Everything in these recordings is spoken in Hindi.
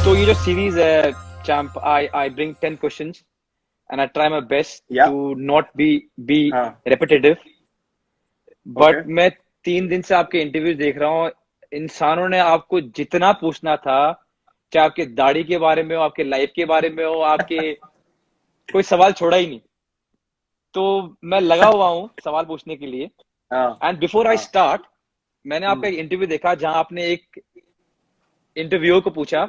तो ये जो सीरीज है champ, I bring 10 questions and I try my best या टू नॉट बी हाँ रेपिटेटिव. ओके बट मैं 3 दिन से आपके इंटरव्यूज देख रहा हूँ. इंसानों ने आपको जितना पूछना था, चाहे आपके दाढ़ी के बारे में हो, आपके लाइफ के बारे में हो, आपके कोई सवाल छोड़ा ही नहीं. तो मैं लगा हुआ हूँ सवाल पूछने के लिए. हाँ एंड बिफोर आई हाँ स्टार्ट, मैंने आपका हम्म, एक इंटरव्यू देखा जहां आपने एक इंटरव्यूअर को पूछा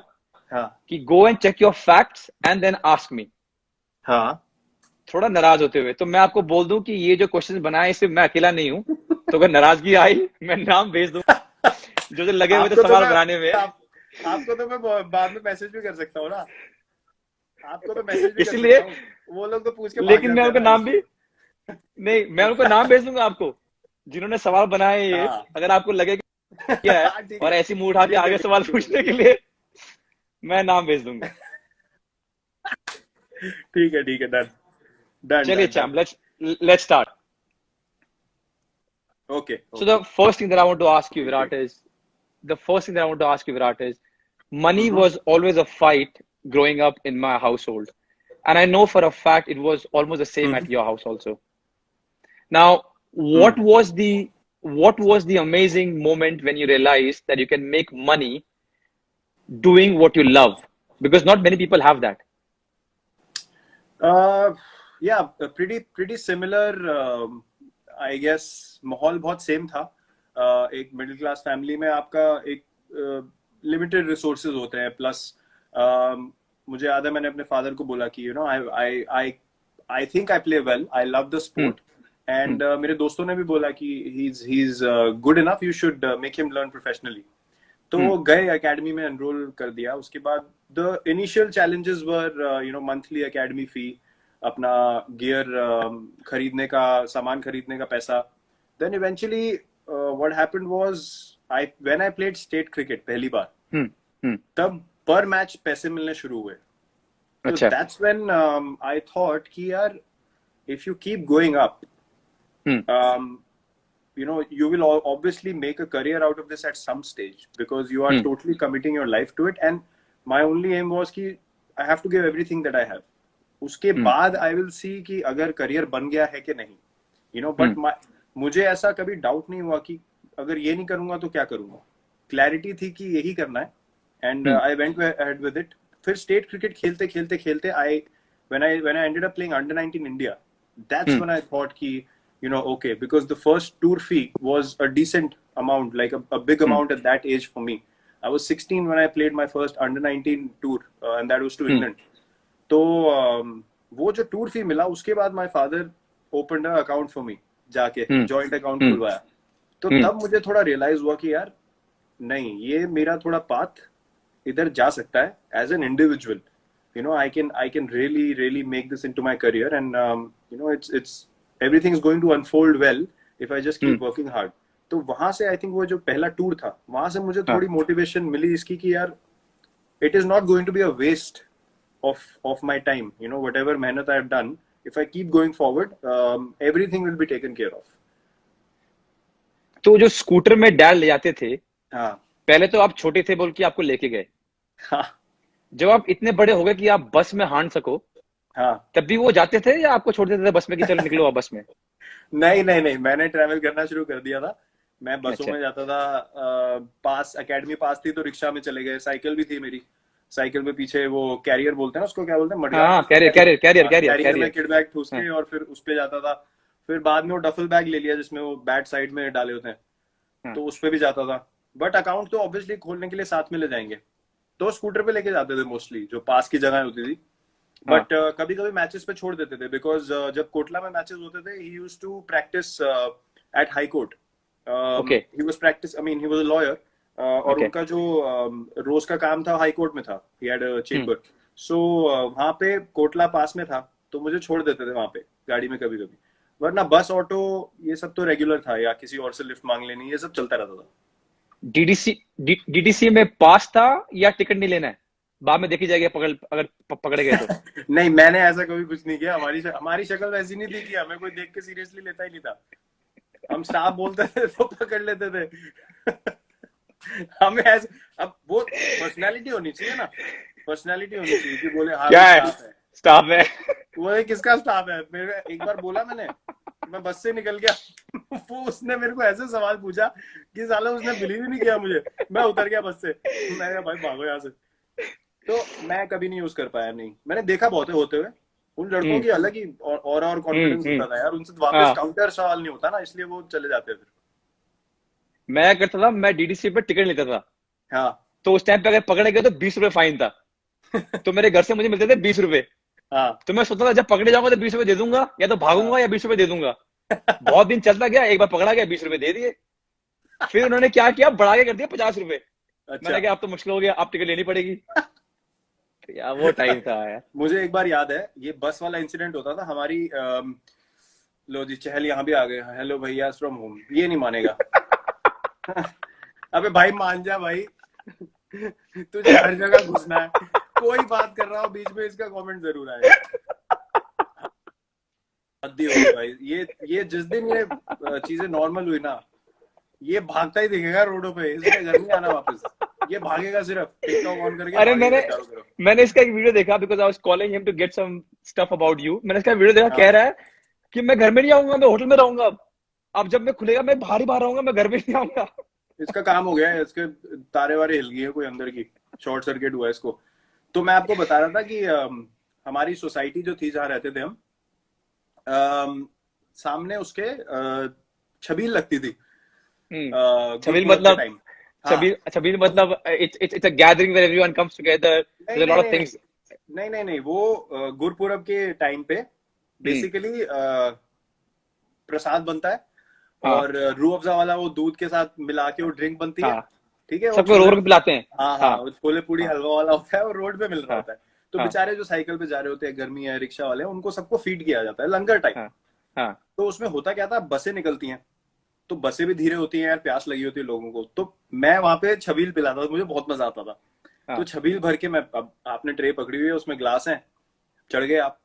हाँ कि go and check your facts and then ask me, हाँ थोड़ा नाराज होते हुए. तो मैं आपको बोल दूं कि ये जो क्वेश्चन बनाए सिर्फ मैं अकेला नहीं हूं. तो अगर नाराजगी आई, मैं नाम भेज दूं जो जो लगे हुए थे आपको तो सवाल मैं बनाने में. आपको तो मैं बाद में मैसेज भी कर सकता हूँ ना। आपको तो मैसेज भी कर इसलिए, सकता हूँ। वो लोग तो पूछ के भाग लेकिन मैं जाते हैं उनका ना नाम भी इसलिए। नहीं, मैं उनको नाम भेज दूंगा आपको जिन्होंने सवाल बनाए ये. हाँ अगर आपको लगे कि क्या है हाँ ठीक है और ऐसी मुंह उठा के ठीक है आगे ठीक सवाल है ठीक है पूछने के लिए, मैं नाम भेज दूंगा. ठीक है ठीक है डन डन चलिए done done charm, let's start. Okay So the okay first thing that I want to ask you, Virat, is the first thing that I want to ask you, Virat, is money was always a fight growing up in my household. And I know for a fact it was almost the same at your house also. Now, what was the amazing moment when you realized that you can make money doing what you love? Because not many people have that. या प्रीटी सिमिलर आई गेस। माहौल बहुत सेम था। एक मिडिल क्लास फैमिली में आपका एक लिमिटेड रिसोर्सेज होते हैं प्लस मुझे याद है मैंने अपने फादर को बोला कि I I I I think I play well, I love the Hmm, sport hmm, and मेरे दोस्तों ने भी बोला कि he is good enough, you should make him learn professionally. तो hmm, गए एकेडमी में एनरोल कर दिया। उसके बाद the initial challenges were monthly academy fee, अपना गियर खरीदने का, सामान खरीदने का पैसा। Then eventually what happened was, I when I played state cricket पहली बार, hmm, hmm. तब पर मैच पैसे मिलने शुरू हुए। तो अच्छा. दैट्स व्हेन आई थॉट कि यार if you keep going up, Hmm, you will obviously make a career out of this at some stage because you are hmm, totally committing your life to it. And my only aim was कि I have to give everything that I have. उसके hmm, बाद I will see कि अगर career बन गया है कि नहीं, hmm, but मुझे ऐसा कभी डाउट नहीं हुआ कि अगर ये नहीं करूंगा तो क्या करूंगा। क्लैरिटी थी कि यही करना है and hmm, I went ahead with it. फिर स्टेट क्रिकेट खेलते खेलते खेलते आई when I ended up playing under 19 India, that's hmm, when I thought कि okay, because the first tour fee was a decent amount, like a big hmm, amount at that age for me. I was 16 when I played my first under 19 tour, and that was to hmm, England. तो वो जो टूर फी मिला उसके बाद my father opened a account for me, जाके hmm, जॉइंट अकाउंट hmm, खुलवाया। तो hmm. तब मुझे थोड़ा रियलाइज हुआ कि यार नहीं, ये मेरा थोड़ा पाथ इधर जा सकता है as an individual. I can really make this into my career, and it's everything is going to unfold well if I just Hmm. keep working hard. तो वहां से आई थिंक वो जो पहला टूर था वहां से मुझे हाँ. थोड़ी मोटिवेशन मिली इसकी कि यार it is not going to be a waste of my time. Whatever मेहनत I have done, if I keep going forward, everything will be taken care of. तो जो स्कूटर में डैड ले जाते थे, हाँ पहले तो आप छोटे थे बोल के आपको लेके गए. हाँ जब आप इतने बड़े हो गए कि आप बस में हाँट सको, हाँ। तब भी वो जाते थे या आपको छोड़ देते थे बस में कि चलो निकलो आप बस में? नहीं नहीं नहीं, मैंने ट्रैवल करना शुरू कर दिया था। मैं बसों अच्छा. में जाता था। पास एकेडमी पास थी तो रिक्शा में चले गए। साइकिल भी थी मेरी। साइकिल में पीछे वो कैरियर बोलते हैं ना, उसको क्या बोलते हैं, हाँ मडगार्ड हाँ, बोलते हैं, कैरियर कैरियर। कैरियर कैरियर हाँ, कैरियर कैरियर में कैरियर. किड बैग ठूस हाँ के और फिर उस पे जाता था। फिर बाद में वो डफल बैग ले लिया जिसमें वो बैट साइड में डाले होते हैं, हाँ तो उस पे भी जाता था। बट अकाउंट तो ऑब्वियसली खोलने के लिए साथ में ले जाएंगे, तो स्कूटर पे लेके जाते थे मोस्टली, जो पास की जगह होती थी। हाँ. बट कभी कभी मैचेस पे छोड़ देते थे बिकॉज जब कोटला में मैचेस होते थे he used to practice at high court. Okay. He was practice, I mean he was a lawyer, और ओके. उनका जो रोज का काम था हाई कोर्ट में था। He had a hmm. Chamber. सो वहां पे कोटला पास में था, तो मुझे छोड़ देते थे वहां पे गाड़ी में कभी कभी। वरना बस ऑटो ये सब तो रेगुलर था, या किसी और से लिफ्ट मांग लेनी, ये सब चलता रहता था। डीडीसी डीडीसी में पास था या टिकट नहीं लेना है, बाद में देखी जाएगी पकड़, अगर पकड़े गए तो? नहीं, मैंने ऐसा कभी कुछ नहीं किया। हमारी शक्ल वैसी नहीं थी कि हमें कोई देख के सीरियसली लेता ही नहीं था। हम स्टाफ बोलते थे तो पकड़ लेते थे। हमें ऐसे, अब वो पर्सनालिटी होनी चाहिए ना, पर्सनालिटी होनी चाहिए कि बोले हाँ क्या भाई है, स्टाफ है। स्टाफ है। वो है किसका स्टाफ है, मेरे एक बार बोला मैंने, मैं बस से निकल गया वो उसने मेरे को ऐसे सवाल पूछा कि साला उसने बिलीव ही नहीं किया मुझे। मैं उतर गया बस से, मैं कहा भाई भागो यहाँ से। तो मैं कभी नहीं यूज कर पाया, नहीं, मैंने देखा बहुत है होते हुए। उन लड़कों हम्म की अलग ही और कॉन्फिडेंस हम्म। होता था यार, उनसे वापस हाँ, काउंटर सवाल नहीं होता ना, इसलिए वो चले जाते हैं फिर। मैं करता था, मैं डीडीसी पे टिकट लेता था। हाँ तो उस टाइम पे अगर पकड़े गए तो 20 रुपए फाइन था। तो मेरे घर से मुझे मिलते थे 20 रुपए। हाँ तो मैं सोचता था जब पकड़े जाऊंगा तो 20 रुपए दे दूंगा, या तो हाँ भागूंगा या 20 रुपए दे दूंगा। बहुत दिन चलता गया, एक बार पकड़ा गया, 20 रुपए दे दिए। फिर उन्होंने क्या किया, बढ़ा के कर दिया 50 रुपए। अच्छा। मैंने कहा अब तो मुश्किल हो गया, अब टिकट लेनी पड़ेगी। तो यार वो टाइम था यार। मुझे एक बार याद है, ये बस वाला इंसिडेंट होता था हमारी लो जी चहल यहाँ भी आ गए, हेलो भैया फ्रॉम होम, ये नहीं मानेगा अबे भाई मान जा भाई तुझे हर जगह घुसना है, कोई बात कर रहा हो बीच में इसका कमेंट जरूर आएगा। हद्दी हो गई भाई, ये जिस दिन ये चीजें नॉर्मल हुई ना, ये भागता ही दिखेगा रोडों पे, इसने घर नहीं आना वापस। ये भागेगा, सिर्फ टिकटॉक ऑन करके अरे भागेगा मैंने चारों तरफ। मैंने इसका एक वीडियो देखा, because I was calling him to get some stuff about you. मैंने इसका वीडियो देखा, कह हाँ रहा है कि मैं घर में नहीं आऊंगा, मैं होटल में रहूंगा अब जब मैं खुलेगा मैं बाहर ही बाहर रहूंगा, मैं घर में नहीं आऊंगा। इसका काम हो गया है, इसके तारे वारे हिल गई है कोई अंदर की, शॉर्ट सर्किट हुआ है इसको। तो मैं आपको बता रहा था कि हमारी सोसाइटी जो थी जहाँ रहते थे हम, सामने उसके छबील लगती थी छबील गुरपुरब के मतलब, टाइम। हाँ छबील छबील मतलब it's a gathering where everyone comes together, there नहीं आर नहीं लॉट ऑफ नहीं नहीं थिंग्स। नहीं नहीं नहीं, वो गुरपुरब के टाइम पे हम्म। बेसिकली प्रसाद बनता है, हाँ और रूह अफ़ज़ा वाला वो दूध के साथ मिला के वो ड्रिंक बनती है। हाँ, ठीक है, वो सबको रो छोले, रो के पिलाते हैं। हाँ हाँ, हाँ वो छोले पूड़ी हाँ हलवा वाला होता है, और रोड पे मिल रहा हाँ होता है। तो हाँ बेचारे जो साइकिल पे जा रहे होते हैं, गर्मी है, रिक्शा वाले हैं, उनको सबको फीड किया जाता है लंगर टाइप। हाँ हाँ तो उसमें होता क्या था, बसें निकलती हैं, तो बसें भी धीरे होती हैं यार, प्यास लगी होती है लोगों को, तो मैं वहां पे छबील पिलाता था, मुझे बहुत मजा आता था। तो हाँ छबील भर के मैं, अब आपने ट्रे पकड़ी हुई है, उसमें ग्लास है, चढ़ गए आप।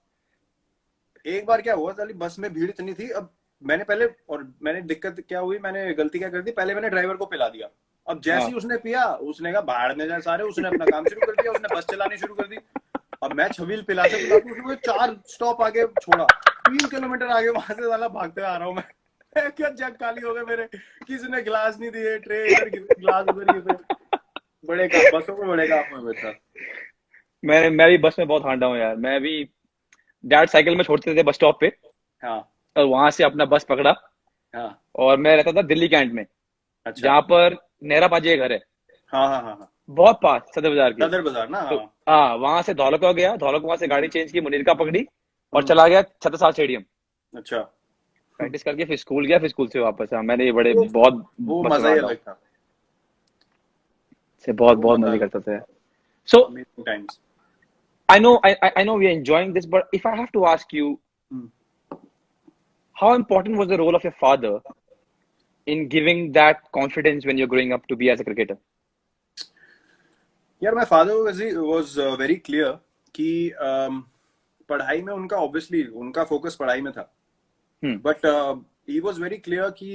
एक बार क्या हुआ, साली बस में भीड़ इतनी थी, अब मैंने पहले, और मैंने दिक्कत क्या हुई, मैंने गलती क्या कर दी, पहले मैंने ड्राइवर को पिला दिया। अब जैसे ही हाँ। उसने पिया, उसने कहा बाहर में जाए सारे, उसने अपना काम शुरू कर दिया, उसने बस चलानी शुरू कर दी। अब मैं छबील पिलाते पिलाते उसने मुझे 4 स्टॉप आगे छोड़ा, 3 किलोमीटर आगे, वहां से साला भागते आ रहा हूँ मैं क्या जग खाली हो गए मेरे, किसी ने गिलास नहीं दिए, ट्रे इधर गिरे, गिलास उधर गिरे। बड़े काम, बसों में बड़े काम हुए मेरे साथ। मैं भी बस में बहुत हांडा हूँ यार। मैं भी डैड साइकिल में छोड़ते थे बस स्टॉप पे, हाँ और वहां से अपना बस पकड़ा। हाँ। और मैं रहता था दिल्ली कैंट में, अच्छा। जहाँ पर नेहरा पाजी का घर है, हाँ हाँ हाँ हाँ। बहुत पास सदर बाजार के। सदर बाजार ना, तो हाँ। हाँ, वहां से धौलका गया, धौलका वहां से गाड़ी हम्म चेंज की, मुनीरका पकड़ी और हम्म। चला गया छत्रसाल स्टेडियम। अच्छा। प्रैक्टिस करके फिर स्कूल गया, फिर स्कूल से वापस। हाँ, मैंने ये बड़े वो बहुत वो बस में मजा ही हांडा हूँ, अलग था। से बहुत वो बहुत मजा मजे अलग करते थे। था। So amazing times. I know we are enjoying this, but if I have to ask you, how important was the role of your father in giving that confidence when you're growing up to be as a cricketer? यार my father was very clear कि पढ़ाई में उनका, ऑब्वियसली उनका फोकस पढ़ाई में था, Hmm. But he was very clear कि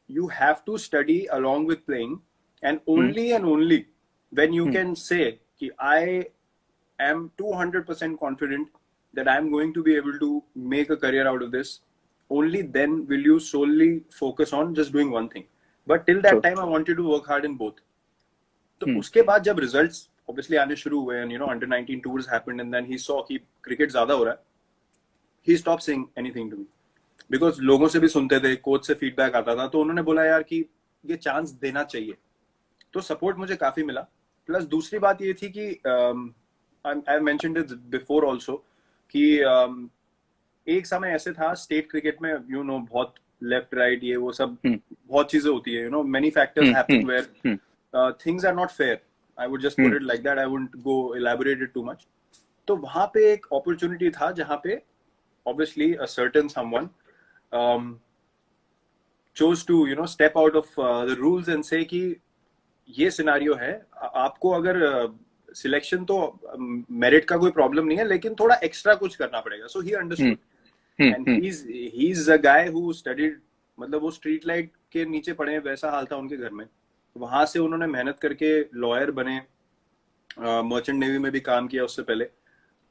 you have to study along with playing, Hmm. and only when you Hmm. can say कि I am 200% confident that I am going to be able to make a career out of this, only then will you solely focus on just doing one thing. But till that True. time I wanted to work hard in both. तो Hmm. उसके बाद जब रिजल्ट्स ऑब्वियसली आने शुरू हुए, and you know under 19 tours happened, and then he saw कि क्रिकेट ज्यादा हो रहा है, he stopped saying anything to me, because लोगों से भी सुनते थे, कोच से फीडबैक आता था, तो उन्होंने बोला यार कि ये चांस देना चाहिए। तो सपोर्ट मुझे काफी मिला। प्लस दूसरी बात ये थी कि I mentioned it before also कि एक समय ऐसे था स्टेट क्रिकेट में, यू नो, बहुत लेफ्ट राइट ये वो सब Hmm. बहुत चीजें होती है, you know, many factors Hmm. Hmm. Happen where things are not fair. I would just put Hmm. It like that, I wouldn't go elaborate it too much. तो वहां पे एक अपॉर्चुनिटी था जहां पे obviously a certain someone um, chose to, you know, step out of the rules and say कि ये सिनारियो है, आपको अगर सिलेक्शन तो मेरिट का कोई प्रॉब्लम नहीं है, लेकिन थोड़ा एक्स्ट्रा कुछ करना पड़ेगा। सो ही Hmm. Understood, Hmm. And Hmm. he's a guy who studied मतलब वो स्ट्रीट लाइट के नीचे पड़े हैं, वैसा हाल था उनके घर में। वहां से उन्होंने मेहनत करके लॉयर बने, मर्चेंट नेवी में भी काम किया उससे पहले।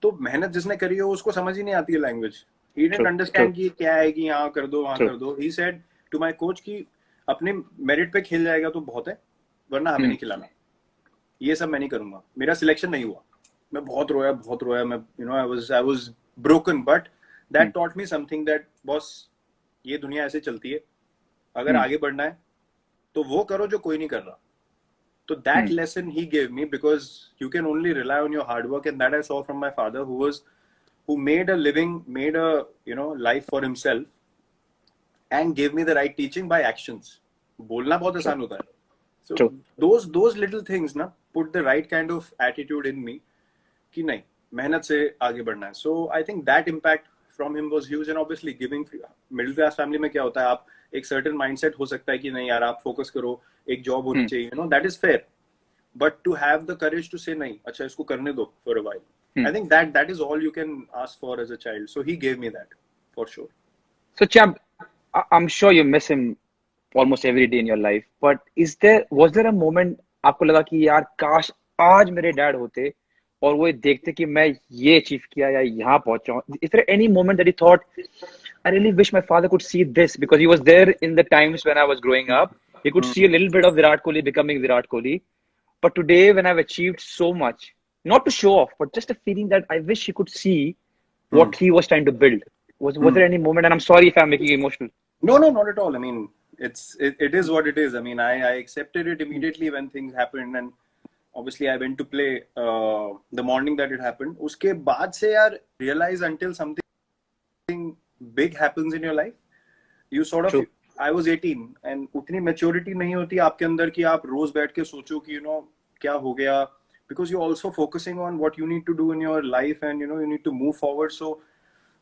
तो मेहनत जिसने करी हो उसको समझ ही नहीं आती है language. He didn't True, true, understand कि क्या है, कि यहाँ कर दो वहां true. कर दो। He said to my coach कि अपने मेरिट पे खेल जाएगा तो बहुत है, वरना हमें Hmm, नहीं खिलाना। ये सब मैं नहीं करूंगा। मेरा सिलेक्शन नहीं हुआ, मैं बहुत रोया बहुत रोया। मैं I was broken, but hmm, that taught me something that boss, ये दुनिया ऐसे चलती है, अगर hmm, आगे बढ़ना है तो वो करो जो कोई नहीं कर रहा। So that hmm. lesson he gave me, because you can only rely on your hard work, and that I saw from my father, who made a living, made a life for himself, and gave me the right teaching by actions. बोलना बहुत True, आसान होता है. So true. those little things ना put the right kind of attitude in me कि नहीं, मेहनत से आगे बढ़ना है. So I think that impact from him was huge, and obviously giving middle class family में क्या होता है, आप एक certain mindset हो सकता है कि नहीं यार आप focus करो, एक job होनी Hmm, चाहिए, that is fair. But to have the courage to say नहीं, अच्छा इसको करने दो for a while. hmm. I think that is all you can ask for as a child. So he gave me that for sure. So, champ, I'm sure you miss him almost every day in your life. But was there a moment आपको लगा कि यार काश आज मेरे डैड होते और वो देखते कि मैं ये अचीव किया या यहाँ पहुंचा हूँ? Is there any moment that he thought, I really wish my father could see this, because he was there in the times when I was growing up. He could see a little bit of Virat Kohli becoming Virat Kohli. But today, when I've achieved so much, not to show off, but just a feeling that I wish he could see Hmm. what he was trying to build. Was Hmm. there any moment? And I'm sorry if I'm making you emotional. No, not at all. I mean, it is what it is. I mean, I accepted it immediately when things happened, and obviously I went to play the morning that it happened. उसके बाद से यार realize until something big happens in your life, you sort of. True. I was 18 and उतनी maturity नहीं होती आपके अंदर कि आप रोज बैठ के सोचो कि क्या हो गया, because you're also focusing on what you need to do in your life, and you need to move forward. So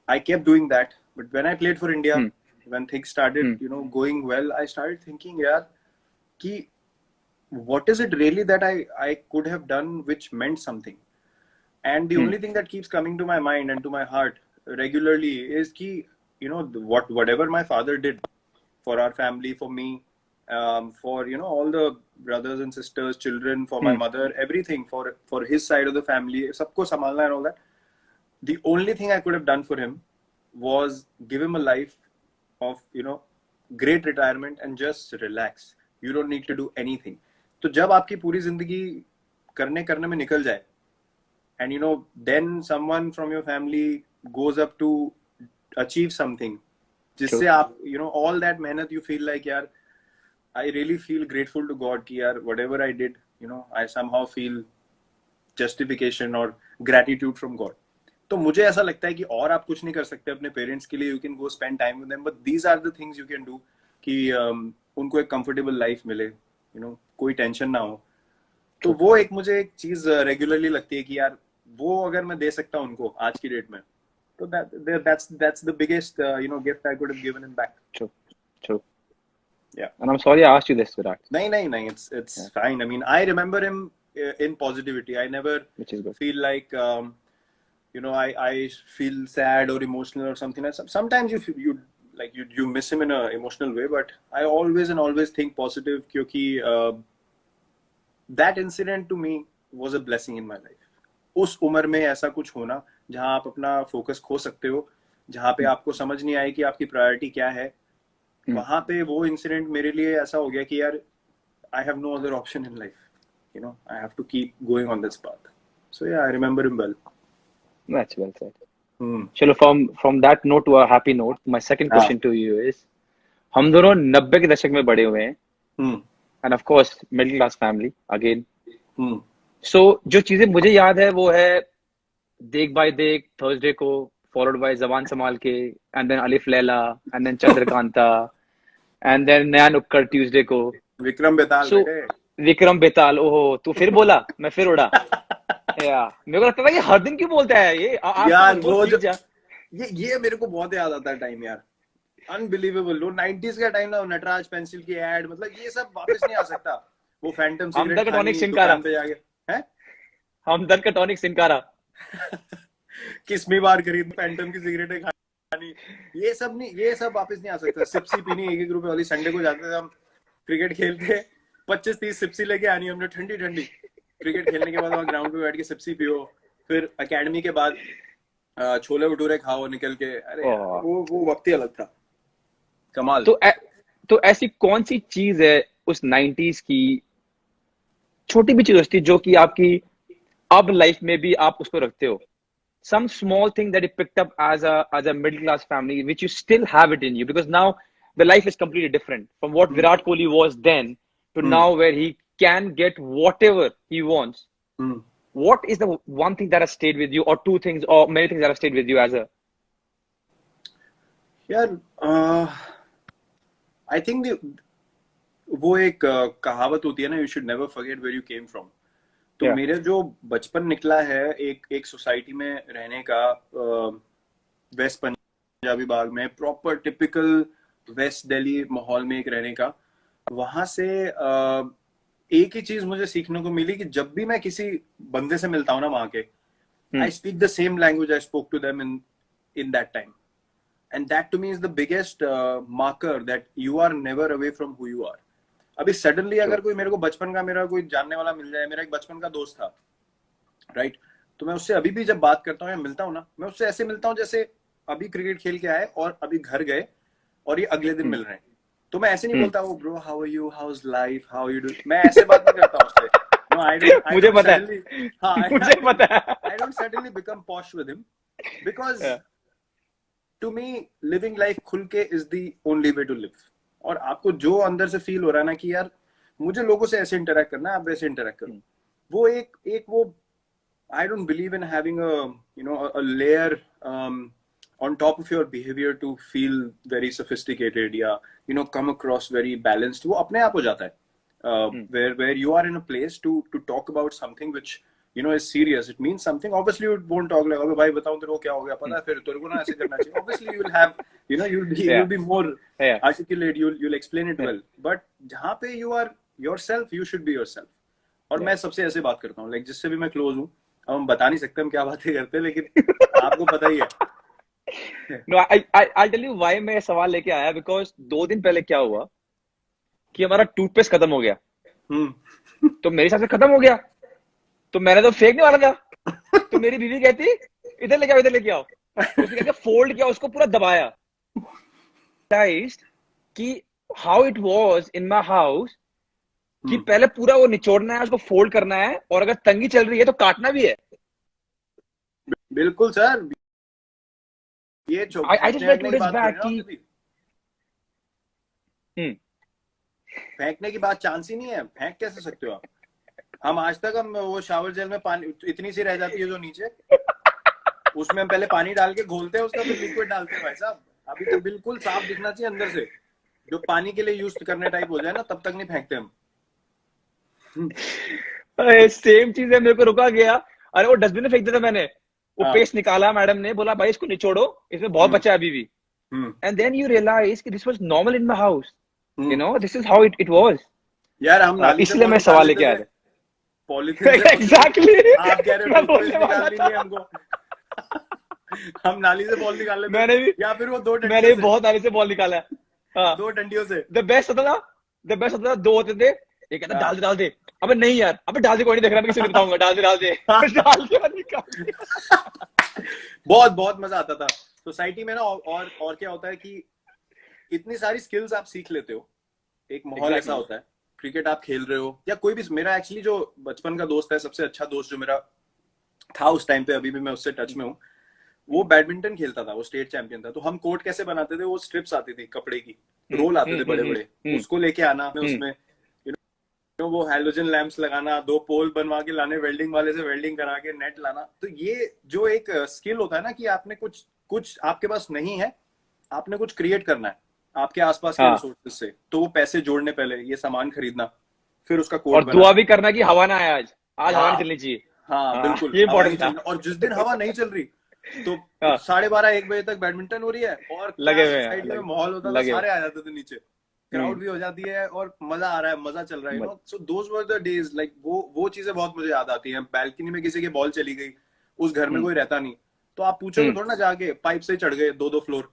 I kept doing that. But when I played for India, Hmm. when things started, Hmm. going well, I started thinking, yeah, ki, what is it really that I could have done which meant something? And the Hmm. only thing that keeps coming to my mind and to my heart regularly is ki, whatever my father did for our family, for me, for all the brothers and sisters, children, for my Hmm. mother, everything for his side of the family, sabko samalna and all that. The only thing I could have done for him was give him a life of great retirement and just relax. You don't need to do anything. तो जब आपकी पूरी जिंदगी करने में निकल जाए, and then someone from your family goes up to achieve something, जिससे True. आप all that मेहनत, you feel like यार I really feel grateful to God कि यार whatever I did, I somehow feel justification or gratitude from God. तो मुझे ऐसा लगता है कि और आप कुछ नहीं कर सकते अपने पेरेंट्स के लिए. You can go spend time with them, but these are the things you can do कि उनको एक कंफर्टेबल लाइफ मिले, कोई टेंशन ना हो. तो True. वो एक मुझे एक चीज रेगुलरली लगती है कि यार वो अगर मैं दे सकता हूँ उनको आज की डेट में, तो that's the biggest gift I could have given him back. True. True. Yeah. And I'm sorry I asked you this, Virat. नहीं, it's Yeah. fine. I mean, I remember him in positivity. I never Which is good. feel like I feel sad or emotional or something. Sometimes you miss him in a emotional way, but I always think positive, क्योंकि that incident to me was a blessing in my life. उस उम्र में ऐसा कुछ होना जहां आप अपना फोकस खो सकते हो, जहां पे आपको समझ नहीं आए कि आपकी प्रायोरिटी क्या है, वहां पे वो इंसिडेंट मेरे लिए ऐसा हो गया कि यार I have no other option in life. I have to keep going on this path. So yeah, I remember him well. That's well said. Hmm. चलो from that note to a happy note, my second हाँ. question to you is, हम दोनों 90 के दशक में बड़े हुए हैं, Hmm. and of course middle class family again. Hmm. So जो चीजें मुझे याद है वो है देख बाय देख थर्सडे को, फॉलोड बाय जबान संभाल के, and then Alif Laila, and then Chandrakanta, and then Naya Nukkad Tuesday को. विक्रम बेताल सो बेटे. विक्रम बेताल, ओहो तू फिर बोला, मैं फिर उड़ा. या मेरे को लगता था कि हर दिन क्यों बोलता है ये, आज तो यार कुछ बोल, वो सीख जो जा. ये मेरे को बहुत याद आता है टाइम यार. अनबिलीवेबल. वो 90s का टाइम ना, नटराज पेंसिल की एड, मतलब ये सब वापस नहीं आ सकता. वो फैंटम हमदर्द सिगरेट का टॉनिक खानी सिनकारा, दुकान पे जाके, हैं हमदर्द का टॉनिक सिनकारा. किस्मी बार खरीद फैंटम की सिगरेटें पानी, ये सब नहीं, ये सब वापस नहीं आ सकता। सिप्सी पीनी 1-1 रुपए वाली, संडे को जाते थे हम क्रिकेट खेलते, 25-30 सिप्सी लेके आनी हमने ठंडी ठंडी। क्रिकेट खेलने के बाद वहाँ ग्राउंड पे बैठ के सिप्सी पियो, फिर एकेडमी के बाद छोले भटूरे खाओ निकल के। अरे यार, वो वक्त ही अलग था, कमाल। तो ऐसी कौन सी चीज है उस 90s की, छोटी भी चीज होती जो कि आपकी अब लाइफ में भी आप उसको रखते हो? Some small thing that you picked up as a middle class family, which you still have it in you, because now the life is completely different from what Virat Kohli was then to now, where he can get whatever he wants. What is the one thing that has stayed with you, or two things, or many things that have stayed with you as a? यार आई थिंक वो एक कहावत होती है ना, you should never forget where you came from. तो मेरे जो बचपन निकला है एक सोसाइटी में रहने का, वेस्ट पंजाबी बाग में, प्रॉपर टिपिकल वेस्ट दिल्ली माहौल में एक रहने का, वहां से एक ही चीज मुझे सीखने को मिली कि जब भी मैं किसी बंदे से मिलता हूँ ना वहां के, I speak the same language I spoke to them in that time, and that to me is the biggest marker that you are never away from who you are. अभी सडनली अगर कोई मेरे को बचपन का मेरा कोई जानने वाला मिल जाए, मेरा एक बचपन का दोस्त था, राइट, तो मैं उससे अभी भी जब बात करता हूँ या मिलता हूँ ना, मैं उससे ऐसे मिलता हूँ जैसे अभी क्रिकेट खेल के आए और अभी घर गए और ये अगले दिन मिल रहे हैं। तो मैं ऐसे नहीं बोलता वो bro how are you, how is life, how you do, मैं ऐसे बात नहीं करता उससे। नो, मुझे पता है, हाँ, मुझे पता है। I don't suddenly become posh with him, because to me living life खुल के is the only way to live. और आपको जो अंदर से फील हो रहा है ना कि यार मुझे लोगों से ऐसे इंटरेक्ट करना है, आप वैसे इंटरेक्ट करो, वो एक वो I don't believe in having a layer on top of your behavior to feel very sophisticated या come across very balanced. वो अपने आप हो जाता है where you are in a place to talk about something which is serious. It means something. Obviously you won't talk like अबे भाई बताओ तेरे को क्या हो गया, पता है फिर तेरे को ना ऐसे करना चाहिए. Obviously you will have you'll be more articulate, you'll explain it well, but जहाँ पे you are yourself, you should be yourself. और मैं सबसे ऐसे बात करता हूँ, like जिससे भी मैं close हूँ, अब हम बता नहीं सकते हम क्या बातें करते हैं, लेकिन आपको पता ही है. No, I'll tell you why मैं ये सवाल लेके आया, because 2 दिन पहले क्या हुआ कि हमारा टूथपेस्ट खत्म हो गया. तो मेरे हिसाब से खत्म हो गया, तो मैंने तो फेंकने वाला था. तो मेरी बीवी कहती इधर लेके आओ, इधर लेके आओ. उसने क्या फोल्ड किया, उसको पूरा दबाया. कि how it was in my house कि पहले पूरा वो निचोड़ना है, उसको फोल्ड करना है, और अगर तंगी चल रही है तो काटना भी है. बिल्कुल सर. ये I just read 2 days back कि फेंकने की बात चांस ही नहीं है. फेंक कैसे सकते हो आप? हम आज तक हम वो शावर जेल में पानी इतनी सी रह जाती है जो नीचे, उसमें हम पहले पानी डाल के घोलते हैं उसका, फिर लिक्विड डालते हैं. भाई साहब अभी तो बिल्कुल साफ दिखना चाहिए अंदर से, जो पानी के लिए यूज करने टाइप हो जाए ना, तब तक नहीं फेंकते हम. सेम चीज है, मेरे को रुका गया. अरे वो डस्टबिन में फेंक देता मैंने, वो पेस्ट निकाला, मैडम ने बोला भाई इसको निचोड़ो, इसमें बहुत बचा है अभी भी. एंड देन यू रियलाइज कि this was normal in my house, this is how it was. यार हम नाली से इसलिए मैं सवाल लेके आया था. Polythene exactly. आप कह रहे हो निकालनी नहीं हमको. हम नाली से बॉल निकाल लेते. मैंने भी, या फिर वो 2 डंडियों मैंने बहुत नाली से बॉल निकाला है. 2 डंडियों से. द बेस्ट होता था 2 होते थे. एक कहता डाल दे. अबे नहीं यार, अबे डाल दे, कोई नहीं देख रहा, मैं किसी को बताऊंगा. डाल दे डाल के निकाल. बहुत बहुत मजा आता था सोसाइटी में ना. और क्या होता है कि इतनी सारी स्किल्स आप सीख लेते हो. एक माहौल ऐसा होता है, क्रिकेट आप खेल रहे हो या कोई भी. मेरा एक्चुअली जो बचपन का दोस्त है, सबसे अच्छा दोस्त जो मेरा था उस टाइम पे, अभी भी मैं उससे टच में हूँ, वो बैडमिंटन खेलता था, वो स्टेट चैंपियन था. तो हम कोर्ट कैसे बनाते थे, वो स्ट्रिप्स आती थी कपड़े की, रोल आते थे बड़े बड़े, उसको लेके आना, उसमें वो हैलोजन लैंप्स लगाना, 2 पोल बनवा के लाने, वेल्डिंग वाले से वेल्डिंग करा के नेट लाना. तो ये जो एक स्किल होता है ना कि आपने कुछ आपके पास नहीं है, आपने कुछ क्रिएट करना है आपके आसपास के रिसोर्सेज से. तो वो पैसे जोड़ने, पहले ये सामान खरीदना, फिर उसका कोड, और दुआ भी करना कि हवा ना आए आज हवा नहीं चलनी चाहिए. हाँ बिल्कुल, ये इंपॉर्टेंट था. और जिस दिन हवा नहीं चल रही तो 12:30-1 बजे तक बैडमिंटन हो रही है, और लगे साइड में माहौल होता था, सारे आ जाते थे नीचे, क्राउड भी हो जाती है और मजा आ रहा है, मजा चल रहा है. सो दोस वर द डेज. लाइक वो चीजें बहुत मुझे याद आती हैं. बैल्कनी में किसी की बॉल चली गई, उस घर में कोई रहता नहीं, तो आप पूछोगे थोड़ा ना जाके पाइप से चढ़ गए 2-2 फ्लोर,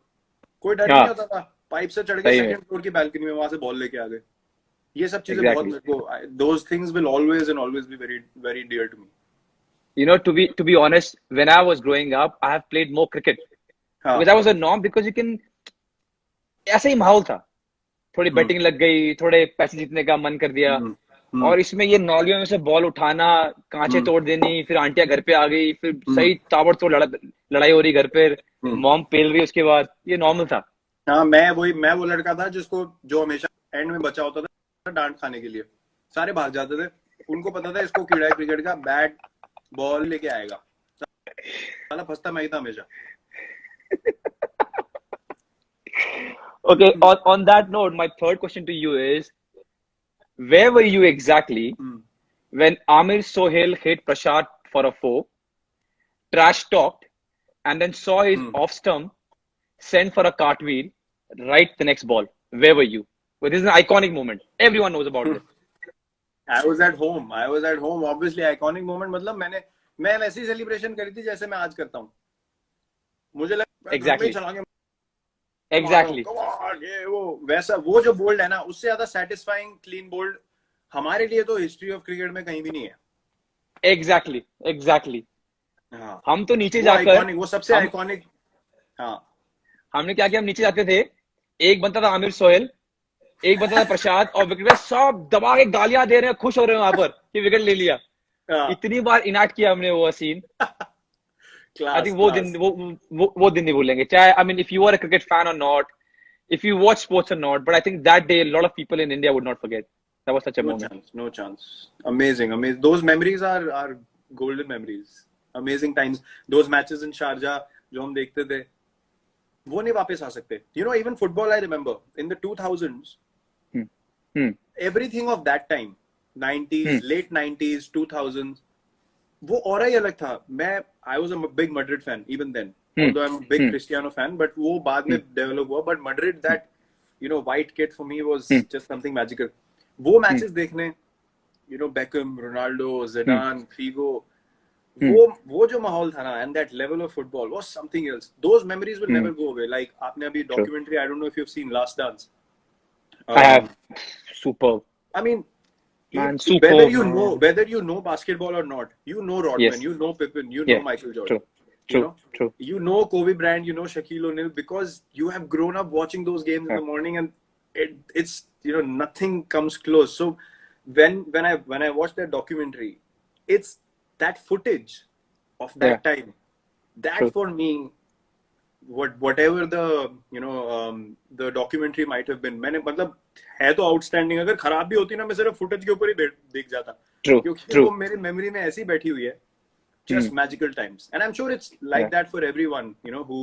कोई डर ही नहीं हाँ होता था, पाइप से चढ़ गए सही में सेकंड फ्लोर की बैल्कनी में, वहां से बॉल लेके आ गए। ये सब चीजें बहुत एग्जैक्टली। मेरे को, those things will always and always be very very dear to me. You know, to be honest, when I was growing up, I have played more cricket because हाँ। that was a norm. Because you can, ऐसा ही माहौल था, थोड़ी हम्म बैटिंग लग गई, थोड़े पैसे जीतने का मन कर दिया। हम्म हम्म और इसमें ये नालियों में से बॉल उठाना, कांचे हम्म तोड़ देनी, फिर आंटियां घर पे आ गई, फिर हम्म सही ताबड़तोड़ लड़ाई हो रही घर पे, हम्म। मॉम पेल रही उसके बाद, ये नॉर्मल था। हाँ, मैं वो लड़का था जिसको, जो हमेशा एंड में बचा होता था डांट खाने के लिए। सारे भाग जाते थे, उनको पता था इसको कीड़ा है क्रिकेट का, बैट बॉल लेके आएगा, साला फंसता मैं ही था हमेशा। Okay, on that note, my third question to you is, where were you exactly when Amir Sohail hit Prashad for a four, trash talked, and then saw his off stump sent for a cartwheel right the next ball? Where were you? Well, this is an iconic moment. Everyone knows about this. I was at home, I was at home, obviously iconic moment. मतलब मैं वैसी सेलिब्रेशन करी थी जैसे मैं आज करता हूँ। मुझे लगा मैं घर में ही Exactly. चला के मार रहा हूँ, Exactly. come on, ये वो वैसा, वो जो बोल्ड है ना, उससे ज्यादा सेटिस्फाइंग क्लीन बोल्ड हमारे लिए तो हिस्ट्री ऑफ क्रिकेट में कहीं भी नहीं है। Exactly. Exactly. हाँ, हम तो नीचे वो जाकर आइकॉनिक, वो सबसे हम आइकॉनिक। हाँ हमने क्या किया, हम नीचे जाते थे, एक बनता था आमिर सोहेल, एक बनता था प्रसाद, और विकेट पे सब दबा के गालियां दे रहे हैं, खुश हो रहे हैं वहां पर कि विकेट ले लिया। हाँ। इतनी बार इनैक्ट किया हमने वो सीन। आई क्लास थिंक वो दिन क्लास। वो दिन नहीं भूलेंगे, चाहे I mean if you are a cricket fan और not, if you watch sports or not, but I think that day a lot of people in India would not forget. That was such a No moment. chance, no chance. Amazing, amazing. Those memories are golden memories. Amazing times. Those matches in Sharjah जो हम देखते थे, वो नहीं वापस आ सकते. You know, even football, I remember in the 2000s, Hmm. Hmm. everything of that time, 90s, Hmm. late 90s, 2000s, वो और ही अलग था. I was a big Madrid fan even then. Hmm. Although I'm a big Hmm. Cristiano fan, but वो बाद में develop हुआ. But Madrid, that, you know, white kit for me was Hmm. just something magical. वो Hmm. matches देखने, you know, Beckham, Ronaldo, Hmm. Zidane, Figo, Hmm. वो जो माहौल था ना, and that level of football was something else. Those memories will Hmm. never go away. Like आपने अभी True. documentary, I don't know if you've seen Last Dance. I have. Superb. I mean, Man, whether superb, man. you know basketball or not, you know Rodman, Yes. you know Pippen, you know Yeah. Michael Jordan, True. you True. know, True. you know Kobe Bryant, you know Shaquille O'Neal, because you have grown up watching those games in Yeah. the morning, and it's, you know, nothing comes close. So when I watched that documentary, it's that footage of Yeah. that time, that True. for me, whatever the, you know, the documentary might have been, मैंने मतलब है तो आउटस्टैंडिंग, अगर खराब भी होती ना, मैं सिर्फ फुटेज के ऊपर ही देख जाता, True. क्योंकि True. वो मेरी मेमोरी में ऐसी बैठी हुई है. Just magical times, and I'm sure it's like Yeah. that for everyone, you know, who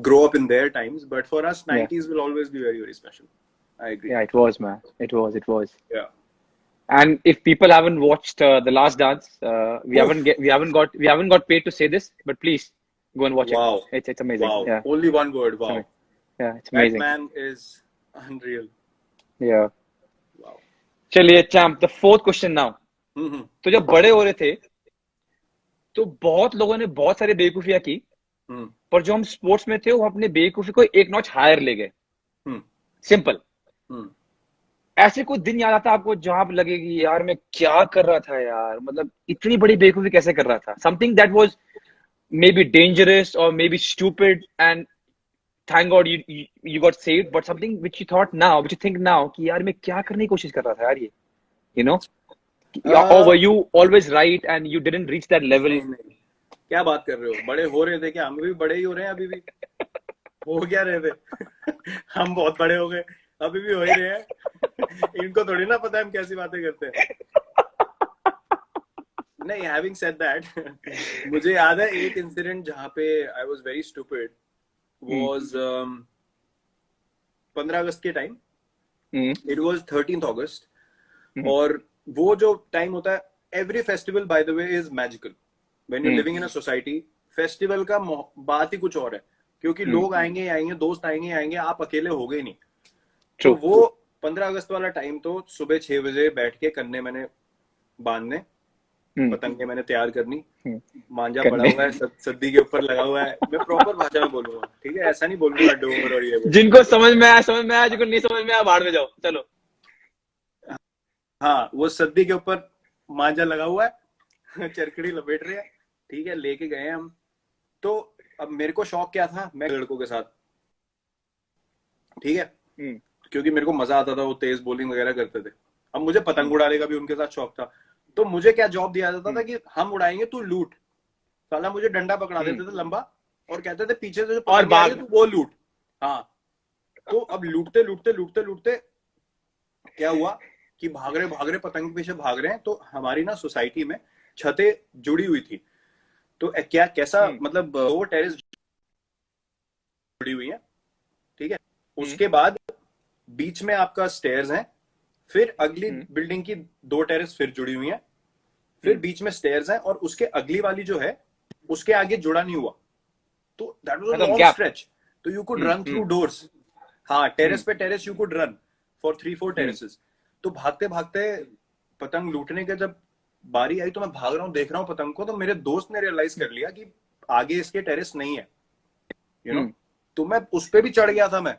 grow up in their times. But for us, Yeah. 90s will always be very, very special. I agree. Yeah. It was, man. It was. It was. Yeah. And if people haven't watched The Last Dance, we Oof. haven't got paid to say this, but please go and watch Wow. it. It's amazing. Wow. Yeah. Only one word. It's Wow. amazing. Yeah. It's That amazing. man is unreal. Yeah. Wow. चलिए champ, the fourth question now. Mm-hmm. तो जब बड़े हो रहे थे, तो बहुत लोगों ने बहुत सारी बेवकूफियां की, पर जो हम स्पोर्ट्स में थे वो अपने बेवकूफी को एक नॉच हायर ले गए. सिंपल. ऐसे कोई दिन याद आता आपको जहां आप लगेगी यार मैं क्या कर रहा था यार, मतलब इतनी बड़ी बेवकूफी कैसे कर रहा था? Something that was maybe dangerous और maybe stupid and thank God you got saved, but something which you thought now, which you think now कि यार मैं क्या करने की कोशिश कर रहा था यार ये, you know, or were you always right and you didn't reach that level? नहीं, क्या बात कर रहे हो, बड़े हो रहे थे क्या? हम भी बड़े ही हो रहे हैं अभी भी. हो क्या रहे थे? हम बहुत बड़े हो गए, अभी भी हो ही रहे हैं. इनको थोड़ी ना पता है हम कैसी बातें करते हैं. नहीं, हैविंग सेड दैट, मुझे याद है एक इंसिडेंट जहाँ पे I was very stupid, was 15 अगस्त के टाइम. इट वाज 13th अगस्त. और वो जो टाइम होता है, every festival by the way is magical when you living in a society. Festival का बात ही कुछ और है, क्योंकि लोग आएंगे आएंगे, दोस्त आएंगे आएंगे, आप अकेले हो गए नहीं. तो वो 15 अगस्त वाला टाइम तो सुबह 6 बजे बैठ के कन्ने मैंने बांधने, पतंगे मैंने तैयार करनी, मांझा पड़ा करने हुआ है, सद्दी के ऊपर लगा हुआ है, मैं प्रॉपर भाषा में बोलूंगा, ठीक है, ऐसा नहीं बोलूंगा डोर और ये वो। जिनको समझ में आया समझ में आया, जिनको नहीं समझ में आया बाहर में जाओ, चलो। हाँ, वो सद्दी के ऊपर मांझा लगा हुआ है, चरकड़ी लपेट रहे हैं, ठीक है, लेके गए हम। तो अब मेरे को शौक क्या था, मैं लड़कों के साथ, ठीक है, क्योंकि मेरे को मजा आता था, वो तेज बॉलिंग वगैरह करते थे। अब मुझे पतंग उड़ाने का भी उनके साथ शौक था, तो मुझे क्या जॉब दिया जाता था कि हम उड़ाएंगे, तू लूट। साला मुझे डंडा पकड़ा देते थे लंबा और कहते थे पीछे से जो और पतंग आ रही है भाग। तू वो लूट। हाँ, तो अब लूटते लूटते लूटते लूटते क्या हुआ कि भाग रहे पतंग के पीछे भाग रहे हैं, तो हमारी ना सोसाइटी में छतें जुड़ी हुई थी। तो क्या कैसा मतलब, दो टेरेस जुड़ी हुई है, ठीक है, उसके बाद बीच में आपका स्टेयर्स हैं, फिर अगली बिल्डिंग की दो टेरेस फिर जुड़ी हुई हैं, फिर बीच में स्टेयर्स हैं, और उसके अगली वाली जो है उसके आगे जुड़ा नहीं हुआ। तो दैट वाज अ मतलब लॉन्ग गैप। स्ट्रेच, तो you could run through doors. हाँ, टेरेस पे terrace you could run for 3-4 terraces. तो भागते भागते पतंग लूटने के जब बारी आई, तो मैं भाग रहा हूँ, देख रहा हूँ पतंग को, तो मेरे दोस्त ने रियलाइज कर लिया कि आगे इसके टेरेस नहीं है, यू नो। तो मैं उस पे भी चढ़ गया था मैं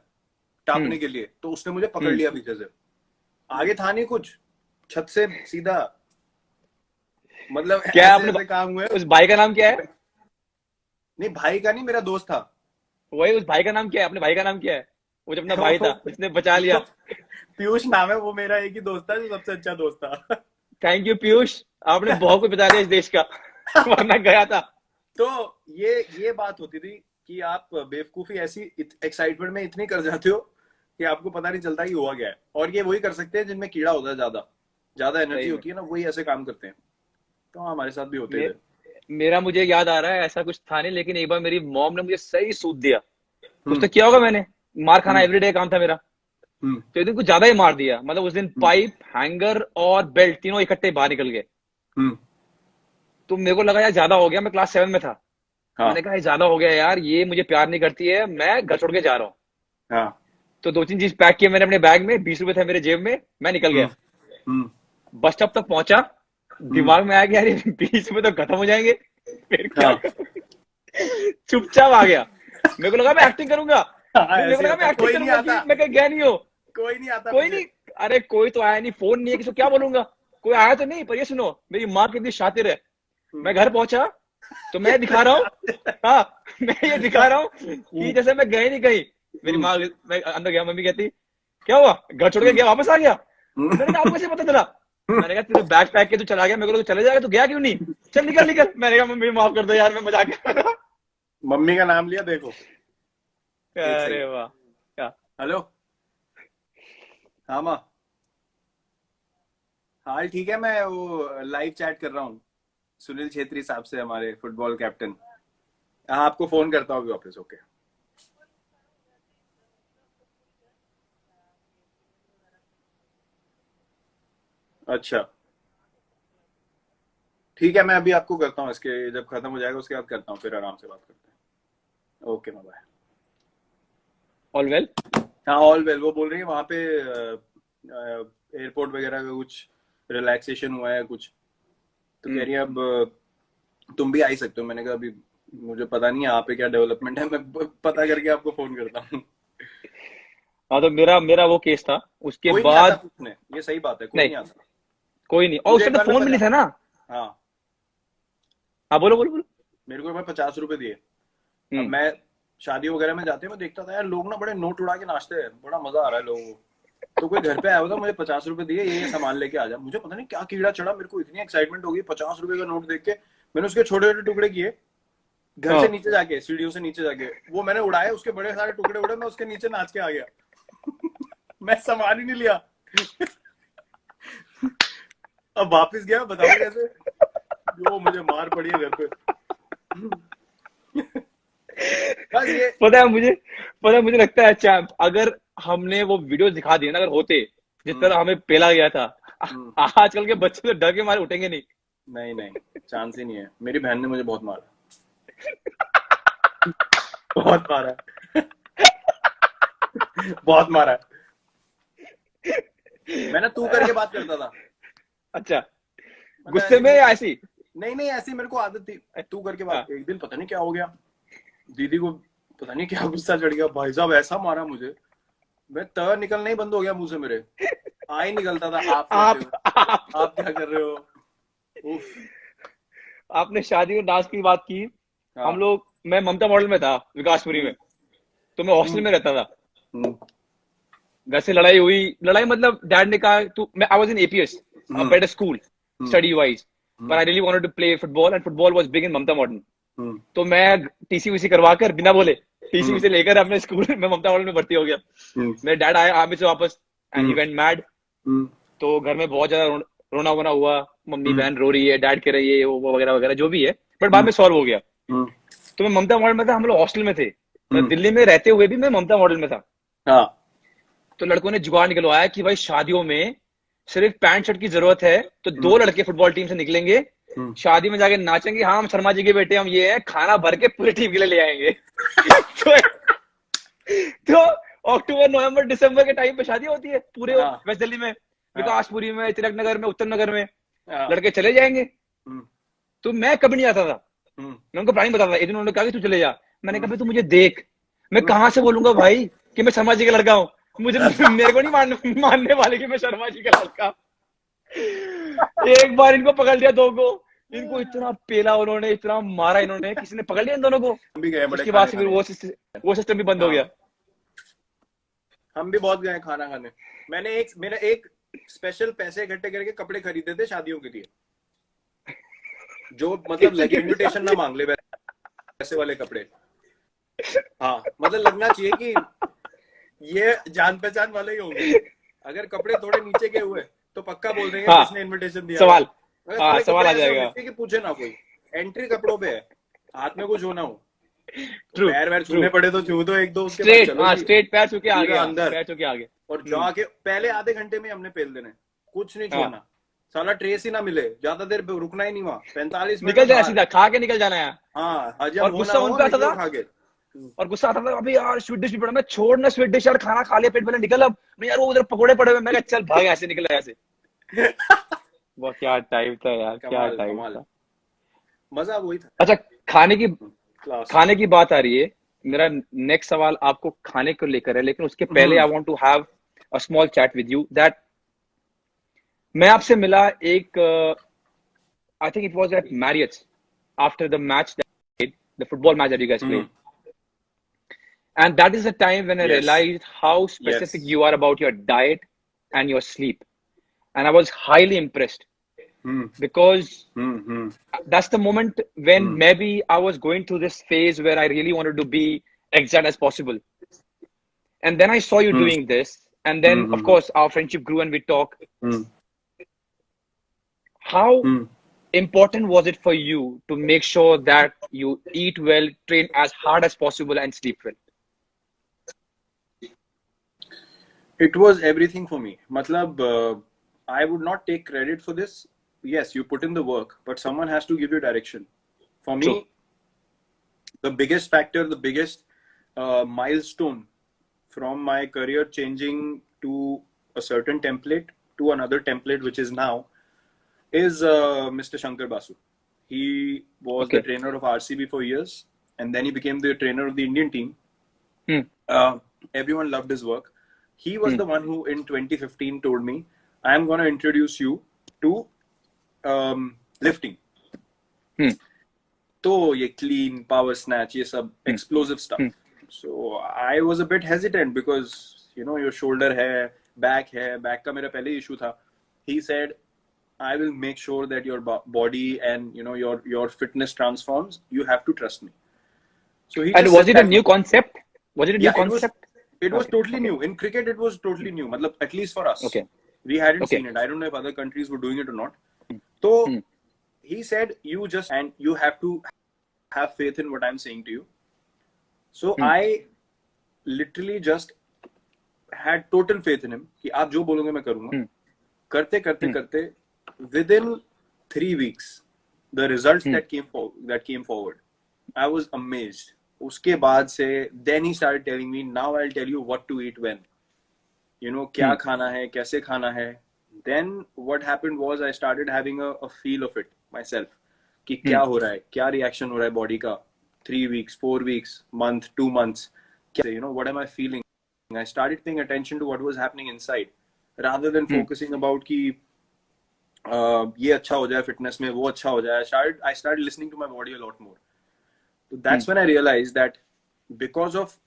टापने के लिए, तो उसने मुझे पकड़ लिया पीछे से। आगे था नहीं कुछ, छत से सीधा, मतलब क्या ऐसे आपने ऐसे काम हुए। उस भाई का नाम क्या है? नहीं, भाई का नहीं, मेरा दोस्त था। वही, उस भाई का नाम क्या है? अपने भाई का नाम क्या है? वो जो अपना भाई था जिसने बचा लिया। पीयूष नाम है, वो मेरा एक ही दोस्त था जो सबसे अच्छा दोस्त था। थैंक यू पीयूष, आपने बहुत कुछ बचा लिया इस देश का। वरना गया था। तो ये बात होती थी कि आप बेवकूफी ऐसी एक्साइटमेंट में इतनी कर जाते हो कि आपको पता नहीं चलता कि हुआ क्या है। और ये वही कर सकते हैं जिनमें कीड़ा होता है, ज्यादा ज्यादा एनर्जी होती है ना, वही ऐसे काम करते हैं। तो हमारे साथ भी होते थे। मेरा मुझे याद आ रहा है, ऐसा कुछ था नहीं, लेकिन एक बार मेरी मॉम ने मुझे सही सूद दिया। कुछ तो किया होगा मैंने, मार खाना एवरीडे काम था मेरा। तो एक दिन कुछ ज्यादा ही मार दिया, मतलब उस दिन पाइप, हैंगर और बेल्ट तीनों इकट्ठे बाहर निकल गए। तो मेरे को लगा यार ज्यादा हो गया, मैं क्लास 7 में था। हाँ, मैंने कहा ज्यादा हो गया यार, ये मुझे प्यार नहीं करती है, मैं घर छोड़ के जा रहा हूँ। हाँ, तो 2-3 चीज पैक किए मैंने अपने बैग में, 20 रुपए थे मेरे जेब में, मैं निकल गया। बस स्टॉप तक पहुंचा, दिमाग में आया कि यार ये 20 रुपए तो खत्म हो जाएंगे, फिर क्या करूं? चुपचाप आ गया। मेरे को लगा मैं एक्टिंग करूंगा, मेरे को ऐसे लगा होता मैं है, एक्टिंग कोई नहीं करूंगा आता, कि मैं कहीं गया नहीं हूँ। कोई नहीं आता कोई मुझे। नहीं, अरे कोई तो आया नहीं, फोन नहीं है, किसी को क्या बोलूंगा? कोई आया तो नहीं। पर ये सुनो, मेरी माँ कितनी शातिर है। मैं घर पहुंचा तो मैं दिखा रहा हूँ, हाँ, मैं ये दिखा रहा हूँ कि जैसे मैं गए नहीं कहीं। मेरी माँ, मैं अंदर गया, मम्मी कहती क्या हुआ, घर छोड़ के गया, वापस आ गया? मैंने कहा आपको कैसे पता चला? मैंने कहा तूने बैग पैक के तू चला गया, मेरे को तो चले जाएगा, तू गया क्यों नहीं? चल निकल निकल। मैंने कहा मम्मी माफ कर दो यार, मैं मजाक कर रहा था। मम्मी का नाम लिया, देखो। एक अरे सेकंड, वाह, क्या? हेलो। हाँ माँ, हाल ठीक है, मैं वो लाइव चैट कर रहा हूँ सुनील छेत्री साहब से, हमारे फुटबॉल कैप्टन। हाँ, आपको फोन करता हूँ वापस, ओके। अच्छा, ठीक है, मैं अभी आपको करता हूँ, इसके जब खत्म हो जाएगा उसके बाद करता हूँ, फिर आराम से बात करते हैं। Okay, bye. All well? हाँ, ऑल वेल। वो बोल रही है वहां पे एयरपोर्ट वगैरह का कुछ रिलैक्सेशन हुआ है कुछ, तो कह रही है अब तुम भी आ ही सकते हो। मैंने कहा अभी मुझे पता नहीं है यहाँ पे क्या डेवलपमेंट है, मैं पता करके आपको फोन करता हूँ। हाँ, तो मेरा मेरा वो केस था उसके कोई नहीं आता बाद। पूछने, ये सही बात है, कोई नहीं, नहीं आता। कोई नहीं, और उस मुझे एक टाइम तो बार ना फोन भी नहीं था ना। हाँ, हाँ बोलो बोलो बोलो। मेरे को एक बार 50 रुपए दिए। अब हम्म। मैं शादी वगैरह में जाते मैं देखता था यार, लोग ना बड़े नोट उड़ा के नाचते हैं, बड़ा मजा आ रहा है लोगों को। तो कोई घर पे आया हुआ था, मुझे 50 रुपए दिए, ये सामान लेके आ जा। मुझे पता नहीं क्या कीड़ा चढ़ा, मेरे को इतनी एक्साइटमेंट हो गई 50 रुपए का नोट देख के। मैंने उसके छोटे छोटे टुकड़े किए, घर से हाँ। नीचे जाके, सीढ़ियों से नीचे जाके वो मैंने उड़ाए, उसके बड़े सारे टुकड़े उड़े, मैं उसके नीचे नाच के आ गया। मैं सामान ही नहीं लिया। अब वापस गया, बताओ कैसे, जो मुझे मार पड़ी है घर पे। बस ये पता है मुझे लगता है चैंप, अगर हमने वो वीडियो दिखा दिए ना, अगर होते जिस तरह हमें पेला गया था, आजकल के बच्चे तो डर के मारे उठेंगे नहीं। नहीं नहीं, चांस ही नहीं है। मेरी बहन ने मुझे बहुत मारा, बहुत मारा, बहुत मारा। मैं ना तू करके बात करता था। अच्छा, मतलब गुस्से ऐसी में नहीं, या ऐसी? नहीं नहीं, ऐसी मेरे को आदत थी तू करके बात। एक दिन पता नहीं क्या हो गया, दीदी को पता नहीं क्या गुस्सा चढ़ गया, भाई साहब ऐसा मारा मुझे, मैं त निकलना ही बंद हो गया मुंह से, मेरे आ ही निकलता था आप करते हुए, आप क्या कर रहे हो। उफ। आपने शादी और डांस की बात की। हाँ। हम लोग, मैं ममता मॉडल में था विकासपुरी में, तो मैं हॉस्टल में रहता था। हम्म, घर से लड़ाई हुई, लड़ाई मतलब डैड ने कहा तू, मैं I was in APS, uh hmm, better school hmm, study wise, पर hmm, I really wanted to play football and football was big in Mamta Modern. Hmm, तो मैं टीसी वीसी करवा कर बिना बोले टीसी हम्म, वीसी लेकर अपने स्कूल में ममता मॉडल में भर्ती हो गया। हम्म, मेरे डैड आए आर्मी से वापस and he hmm, went mad. Hmm, तो घर में बहुत ज्यादा रोना वोना हुआ, मम्मी हम्म, बहन रो रही है, डैड कह रही है, वो वगैरह वगैरह जो भी है, बट बाद हम्म, में सॉल्व हो गया। हम्म, तो मैं ममता मॉडल में था, हम लोग हॉस्टल में थे, मतलब हम्म, दिल्ली में रहते हुए भी मैं ममता मॉडल में था। हाँ, तो लड़कों ने जुगाड़ निकलवाया कि भाई शादियों में सिर्फ पैंट शर्ट की जरूरत है, तो हम्म, 2 लड़के फुटबॉल टीम से निकलेंगे, हम्म, शादी में जाके नाचेंगे, हाँ हम शर्मा जी के बेटे, हम ये है, खाना भर के पूरी टीम के लिए ले आएंगे। तो, तो अक्टूबर नवंबर दिसंबर के टाइम पे शादी होती है पूरे हाँ, वेस्ट दिल्ली में, हाँ, विकासपुरी में, तिलक नगर में, उत्तम नगर में, हाँ, लड़के चले जाएंगे। हम्म, तो मैं कभी नहीं आता था, हम्म, मैं उनको प्लानिंग बताता था। एक दिन उन्होंने कहा कि तू चले जा, मैंने हम्म, कहा भाई तू मुझे देख, मैं हम्म, कहां से बोलूंगा भाई कि मैं शर्मा जी का लड़का हूँ, मुझे मेरे को नहीं मानने वाले कि मैं शर्मा जी का लड़का। एक बार इनको पकड़ लिया, 2 को, इनको इतना पेला उन्होंने, इतना मारा इन्होंने, किसी ने पकड़ लिया इन दोनों को। हम भी गए बड़े उसके बाद खाने से फिर खाने। वो सिस्टम भी बंद हो गया। हाँ, हम भी बहुत गए खाना खाने। मेरा एक स्पेशल पैसे इकट्ठे करके कपड़े खरीदे थे शादियों के लिए, जो मतलब किसी लगे के भी इनविटेशन ना साथ। मांग ले, वैसे वाले कपड़े। हाँ, मतलब लगना चाहिए कि ये जान पहचान वाले ही होंगे। अगर कपड़े थोड़े नीचे के हुए तो पक्का बोल देंगे हाँ, किसने इनविटेशन दिया था। सवाल, अगर हाँ थोड़े सवाल कपड़े आ ऐसे होने जाएगा। चाहिए कि पूछे ना कोई, एंट्री कपड़ों पे है, हाथ में कुछ होना हो, तो ट्रू, पैर वैर ट्रू। छूने पड़े तो छू दो एक दो, उसके बाद स्ट्रेट, चलो हाँ जी स्ट्रेट पैर छू के आ सीधा गया, अंदर। पैर छू के आ गए। और जाके पहले आधे घंटे में हमने पेल देने, कुछ नहीं हाँ, छोड़ना, साला ट्रेस ही ना मिले, ज्यादा देर रुकना ही नहीं वहां, 45 मिनट निकल में जाना बाहर। सीधा, खा के निकल जाना है। हाँ, हजम और हो ना गुस्सा हो उनका आता निकलो था, खा के। और गुस्सा आता था, अभी यार स्वीट डिश भी पड़ा, मैं छोड़ ना स्वीट डिश यार, खाना खा लिया पेट भले, निकल अब नहीं यार, वो उधर पकोड़े पड़े हुए, मैं कहा चल भाग ऐसे, निकल ऐसे। वो क्या टाइम था यार, क्या कमाल टाइम कमाल, था। मजा वही था अच्छा, यार। खाने की, क्लास। खाने की बात आ रही है, मेरा नेक्स्ट सवाल आपको खाने को लेकर है, लेकिन उसके पहले hmm, I want to have a small chat with you that, मैं आपसे मिला एक, I think it was at Marriott's after the match, the football match that you guys hmm, played, and that is the time when I yes, realized how yes, specific you are about your diet and your sleep, and I was highly impressed hmm, because hmm, that's the moment when hmm, maybe I was going through this phase where I really wanted to be exact as possible. And then I saw you hmm, doing this. And then, of hmm, course, our friendship grew and we talk. Hmm, How hmm. important was it for you to make sure that you eat well, train as hard as possible, and sleep well? It was everything for me. Matlab, I would not take credit for this. Yes, you put in the work, but someone has to give you direction. For True. me, the biggest factor, the biggest milestone from my career changing to a certain template to another template, which is now, is Mr. Shankar Basu. He was the Okay. trainer of RCB for years, and then he became the trainer of the Indian team. Hmm. Everyone loved his work. He was Hmm. the one who in 2015 told me, I am going to introduce you to lifting. Hmm. तो ये clean, power snatch, ये सब Hmm. explosive stuff. Hmm. So I was a bit hesitant because, you know, your shoulder है, back का मेरा पहले issue था. He said, I will make sure that your body and, you know, your fitness transforms. You have to trust me. So he And just was said it a that. new concept? Was it a new Yeah, concept? it was Okay. totally Okay. new. In cricket, it was totally new. Matlab, at least for us. Okay. We hadn't Okay. seen it. I don't know if other countries were doing it or not. So Hmm. he said, you just, and you have to have faith in what I'm saying to you. So Hmm. I literally just had total faith in him कि आप जो बोलोगे मैं करूँगा. Hmm. करते करते Hmm. करते, within 3 weeks, the results Hmm. that came forward, I was amazed. उसके बाद से, then he started telling me, now I'll tell you what to eat when. You know, क्या Hmm. खाना है, कैसे खाना है. Then what happened was I started having a feel of it myself. कि क्या हो रहा है, क्या रिएक्शन हो रहा है बॉडी का, 3 weeks, 4 weeks, month, 2 months, you know, what am I feeling? I started paying attention to what was happening inside rather than focusing about कि ये अच्छा हो जाए फिटनेस में, वो अच्छा हो जाए. I started listening to my body a lot more. So that's when I realized that because of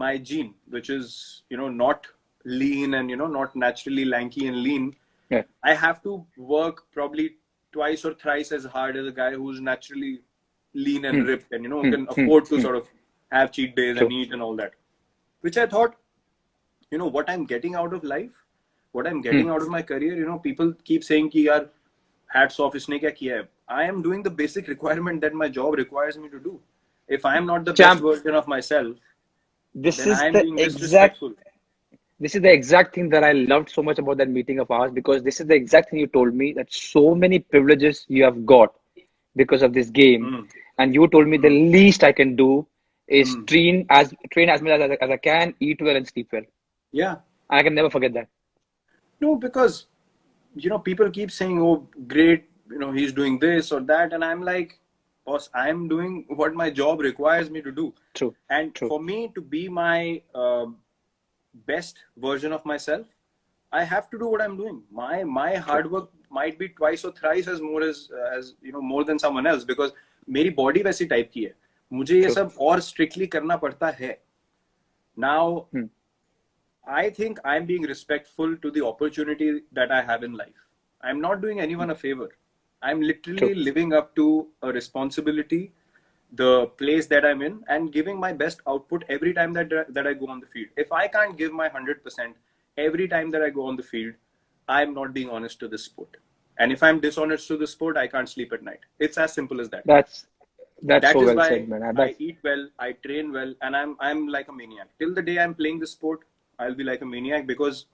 my gene, which is, you know, not lean and, you know, not naturally lanky and lean, Yeah. I have to work probably twice or thrice as hard as a guy who's naturally lean and ripped and, you know, can afford to sort of have cheat days and eat and all that. Which I thought, you know, what I'm getting out of life, what I'm getting out of my career, you know, people keep saying ki yaar, hats off, isne kya kiya hai. I am doing the basic requirement that my job requires me to do. If I am not the best Champ, version of myself, this then is I am the being exact disrespectful. this is the exact thing that I loved so much about that meeting of ours, because this is the exact thing you told me, that so many privileges you have got because of this game, and you told me the least I can do is train as much as I can, eat well and sleep well. Yeah. I can never forget that. No, because, you know, people keep saying, oh, great, you know, he's doing this or that. And I'm like, boss, I'm doing what my job requires me to do. True. And True. for me to be my best version of myself, I have to do what I'm doing. My hard work might be twice or thrice as more as you know, more than someone else, because मेरी body वैसी type की है. मुझे ये सब और strictly करना पड़ता है. Now, I think I'm being respectful to the opportunity that I have in life. I'm not doing anyone a favor. I'm literally living up to a responsibility, the place that I'm in, and giving my best output every time that I go on the field. If I can't give my 100% every time that I go on the field, I'm not being honest to the sport. And if I'm dishonest to the sport, I can't sleep at night. It's as simple as that. That's That so is well why said, man. I eat well, I train well, and I'm like a maniac. Till the day I'm playing the sport, I'll be like a maniac, because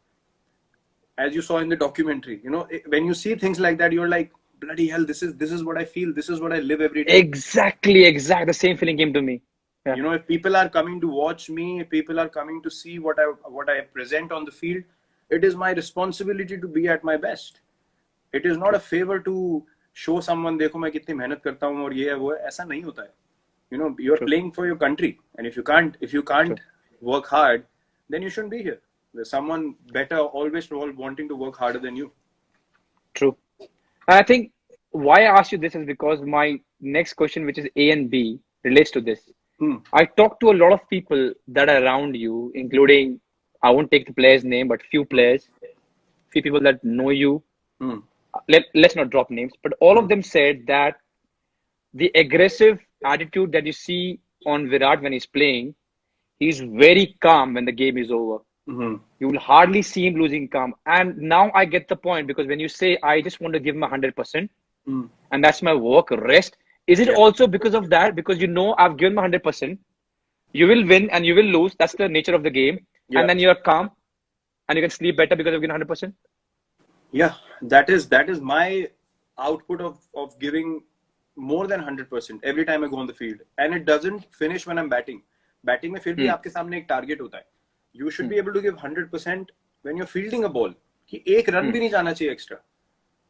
as you saw in the documentary, you know, when you see things like that, you're like, bloody hell, this is what I feel, this is what I live every day. Exactly. The same feeling came to me. Yeah. You know, if people are coming to watch me, if people are coming to see what I present on the field, it is my responsibility to be at my best. It is not a favor to show someone, देखो मैं कितनी मेहनत करता हूँ और ये है वो है. ऐसा नहीं होता है. You know, you're playing for your country, and if you can't work hard, then you shouldn't be here. There's someone better always wanting to work harder than you. True. And I think why I asked you this is because my next question, which is A and B, relates to this. I talk to a lot of people that are around you, including, I won't take the player's name, but few players, few people that know you. Let's not drop names, but all of them said that the aggressive attitude that you see on Virat when he's playing, he's very calm when the game is over. You will hardly see him losing calm. And now I get the point, because when you say, I just want to give him 100%, and that's my work, rest, is it also because of that? Because you know, I've given my 100%, you will win and you will lose. That's the nature of the game. Yeah. And then you're calm and you can sleep better because you've given 100%. Yeah, that is my output of giving more than 100% every time I go on the field. And it doesn't finish when I'm batting. Batting में फिर भी आपके सामने एक target होता है. You should be able to give 100% when you're fielding a ball. कि एक run भी नहीं जाना चाहिए extra.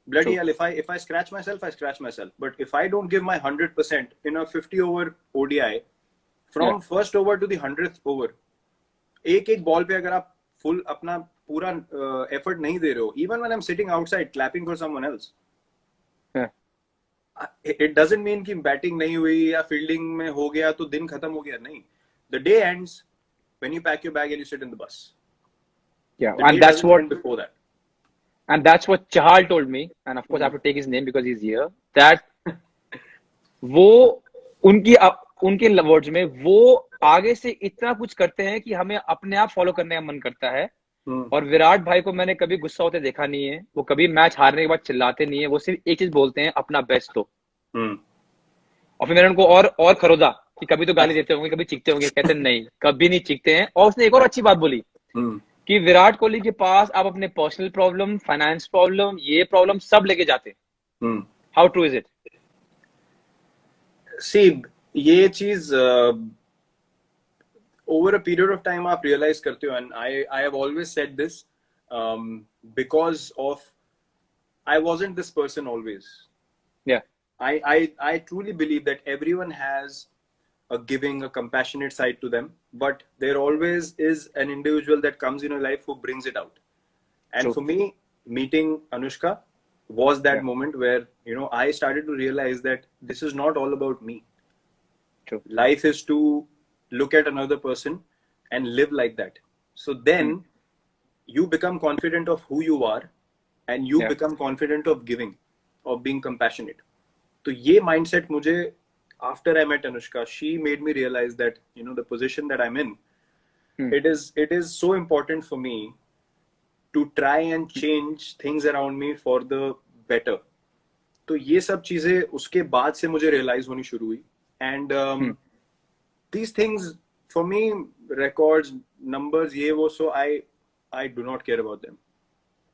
Bloody hell, if I scratch myself, I scratch myself. But if I don't give my 100% in a 50-over ODI, from first over to the 100th over, एक ball पे अगर आप full अपना पूरा effort नहीं दे रहे हो, even when I'm sitting outside clapping for someone else, it doesn't mean कि batting नहीं हुई या fielding में हो गया तो दिन खत्म हो गया. नहीं. The day ends when you pack your bag and you sit in the bus. Yeah, the and that's what before that. And that's what Chahal told me, and of course I have to take his name because he's here. That वो उनके वर्ड्स में वो आगे से इतना कुछ करते हैं कि हमें अपने आप फॉलो करने का मन करता है. और विराट भाई को मैंने कभी गुस्सा होते देखा नहीं है. वो कभी मैच हारने के बाद चिल्लाते नहीं है. वो सिर्फ एक चीज बोलते हैं, अपना बेस्ट दो. और फिर मैंने उनको और खरोदा कि कभी तो गाली देते होंगे, कभी चीखते होंगे. कहते नहीं, कभी नहीं चीखते हैं. और उसने एक और अच्छी बात बोली कि विराट कोहली के पास आप अपने पर्सनल प्रॉब्लम, फाइनेंस प्रॉब्लम, ये प्रॉब्लम सब लेके जाते हैं. How true is it? See, ये चीज over a period of time आप realize करते हो, and I have always said this because of I wasn't this person always. Yeah. I truly believe that everyone has a giving, a compassionate side to them, but there always is an individual that comes in your life who brings it out. And True. for me, meeting Anushka was that Yeah. moment where, I started to realize that this is not all about me. True. Life is to look at another person and live like that. So then you become confident of who you are, and you Yeah. become confident of giving, of being compassionate. तो ये mindset मुझे, after I met Anushka, she made me realize that the position that I'm in, it is so important for me to try and change things around me for the better. तो ये सब चीजें उसके बाद से मुझे realize होनी शुरू हुई. And these things for me, records, numbers, ये वो, so I do not care about them.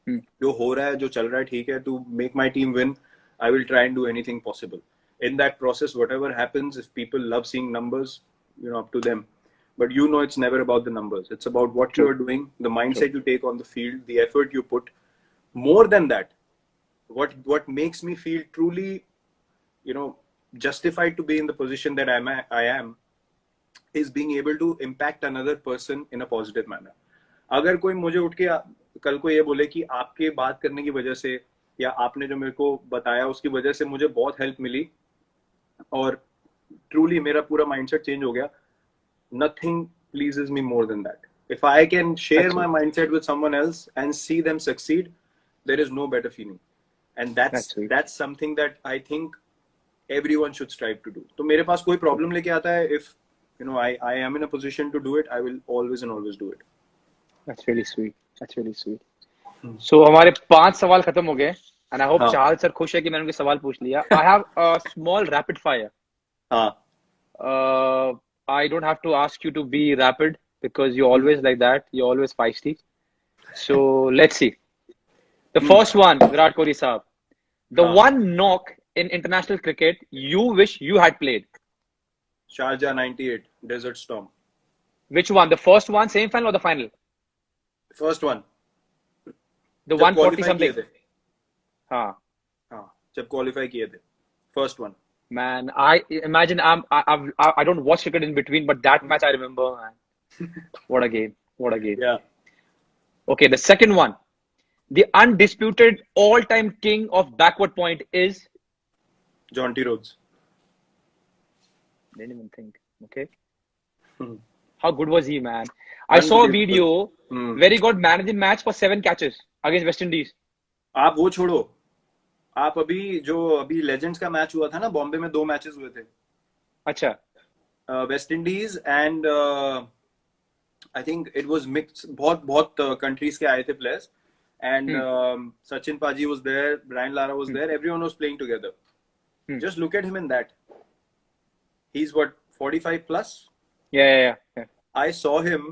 जो हो रहा है, जो चल रहा है, ठीक है. To make my team win, I will try and do anything possible. In that process, whatever happens, if people love seeing numbers, up to them. But it's never about the numbers. It's about what you are doing, the mindset you take on the field, the effort you put. More than that, what makes me feel truly, justified to be in the position that I am, is being able to impact another person in a positive manner. अगर कोई मुझे उठ के कल को ये बोले कि आपके बात करने की वजह से या आपने जो मेरे को बताया उसकी वजह से मुझे बहुत हेल्प मिली और ट्रूली मेरा पूरा माइंडसेट चेंज हो गया, nothing pleases me more than that. If I can share my mindset with someone else and see them succeed, there is no better feeling. And that's something that I think everyone should strive to do. तो मेरे पास कोई प्रॉब्लम लेके आता है, if I am in a position to do it, I will always and always do it. That's really sweet. That's really sweet. So हमारे 5 सवाल खत्म हो गए, and I hope Chahal sir खुश है कि मैंने उनके सवाल पूछ लिया. I have a small rapid fire. I don't have to ask you to be rapid because you're always like that. You're always feisty. So let's see. The first one, Virat Kohli saab. The one knock in international cricket you wish you had played. Sharjah 98, Desert Storm. Which one? The first one, semi-final or the final? First one. The 140 something. हाँ. जब qualify किए थे. First one. Man, I imagine I don't watch cricket in between, but that match I remember, man. What a game. What a game. Yeah. Okay, the second one. The undisputed all-time king of backward point is? John T. Rhodes. Didn't even think. Okay. How good was he, man? I saw a video where he got man of the match for 7 catches against West Indies. आप वो छोड़ो. आप अभी लेजेंड्स का मैच हुआ था ना, बॉम्बे में 2 मैचेस हुए थे. अच्छा. West Indies and I think it was mix. बहुत कंट्रीज के आए थे players. And Sachin Paji was there, Brian Lara was there, everyone was playing together. Just look at him in that. He's what, 45 plus? Yeah. I saw him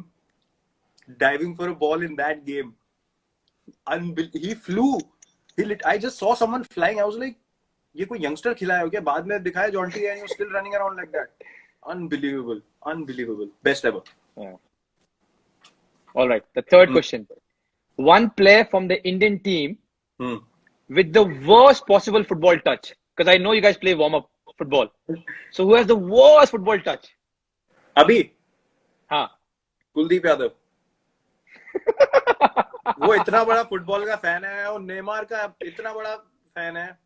diving for a ball in that game. He flew. I just saw someone flying. I was like, ये कोई youngster खिलाया हो क्या? बाद में दिखाया John T and you're still running around like that. Unbelievable. Best ever. Yeah. All right. The third question. One player from the Indian team with the worst possible football touch. Because I know you guys play warm-up football. So who has the worst football touch? अभी? हाँ. कुलदीप यादव. वो इतना बड़ा फुटबॉल का फैन है और नेमार का इतना बड़ा फैन है.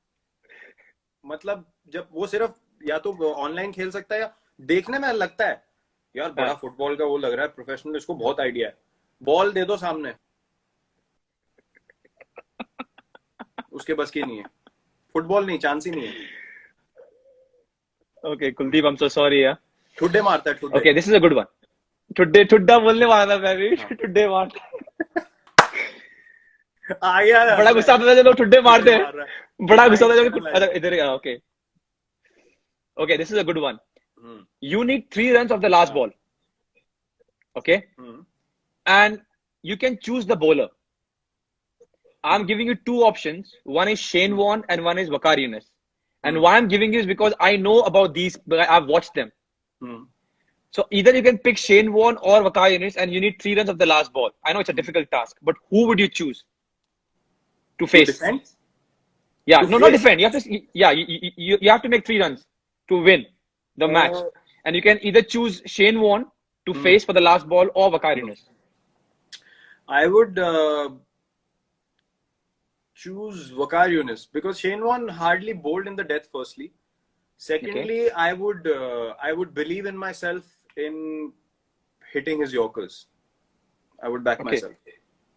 मतलब जब वो सिर्फ या तो ऑनलाइन खेल सकता है या देखने में लगता है यार बड़ा फुटबॉल का वो लग रहा है प्रोफेशनल, इसको बहुत आइडिया है. बॉल दे दो सामने, उसके बस की नहीं है. फुटबॉल नहीं, चांस ही नहीं है. Okay, Kuldeep, I'm so sorry. Yeah. ठुड्डे मारता है ठुड्डे. Okay, this is a good one. ठुड्डा बोलने वाला मैं भी. ठुड्डे मारता. आ गया. बड़ा गुस्सा आता था जब लोग ठुड्डे मारते हैं. बड़ा गुस्सा आता था जब इधर okay. Okay, this is a good one. You need 3 runs of the last ball. Okay? And you can choose the bowler. I'm giving you 2 options. One is Shane Warne and one is Waqar Younis. And why I'm giving you is because I know about these, I've watched them. So either you can pick Shane Warne or Waqar Younis and you need 3 runs of the last ball. I know it's a difficult task, but who would you choose to face? Yeah, To no, not face, defend. You have to, yeah, you have to make 3 runs to win the match, uh, and you can either choose Shane Warne to hmm, face for the last ball or hmm. Vakarinas. I would choose Vakar Yunus because Shane Warne hardly bowled in the death. Firstly, Okay, secondly, I would believe in myself in hitting his Yorkers. I would back okay. myself.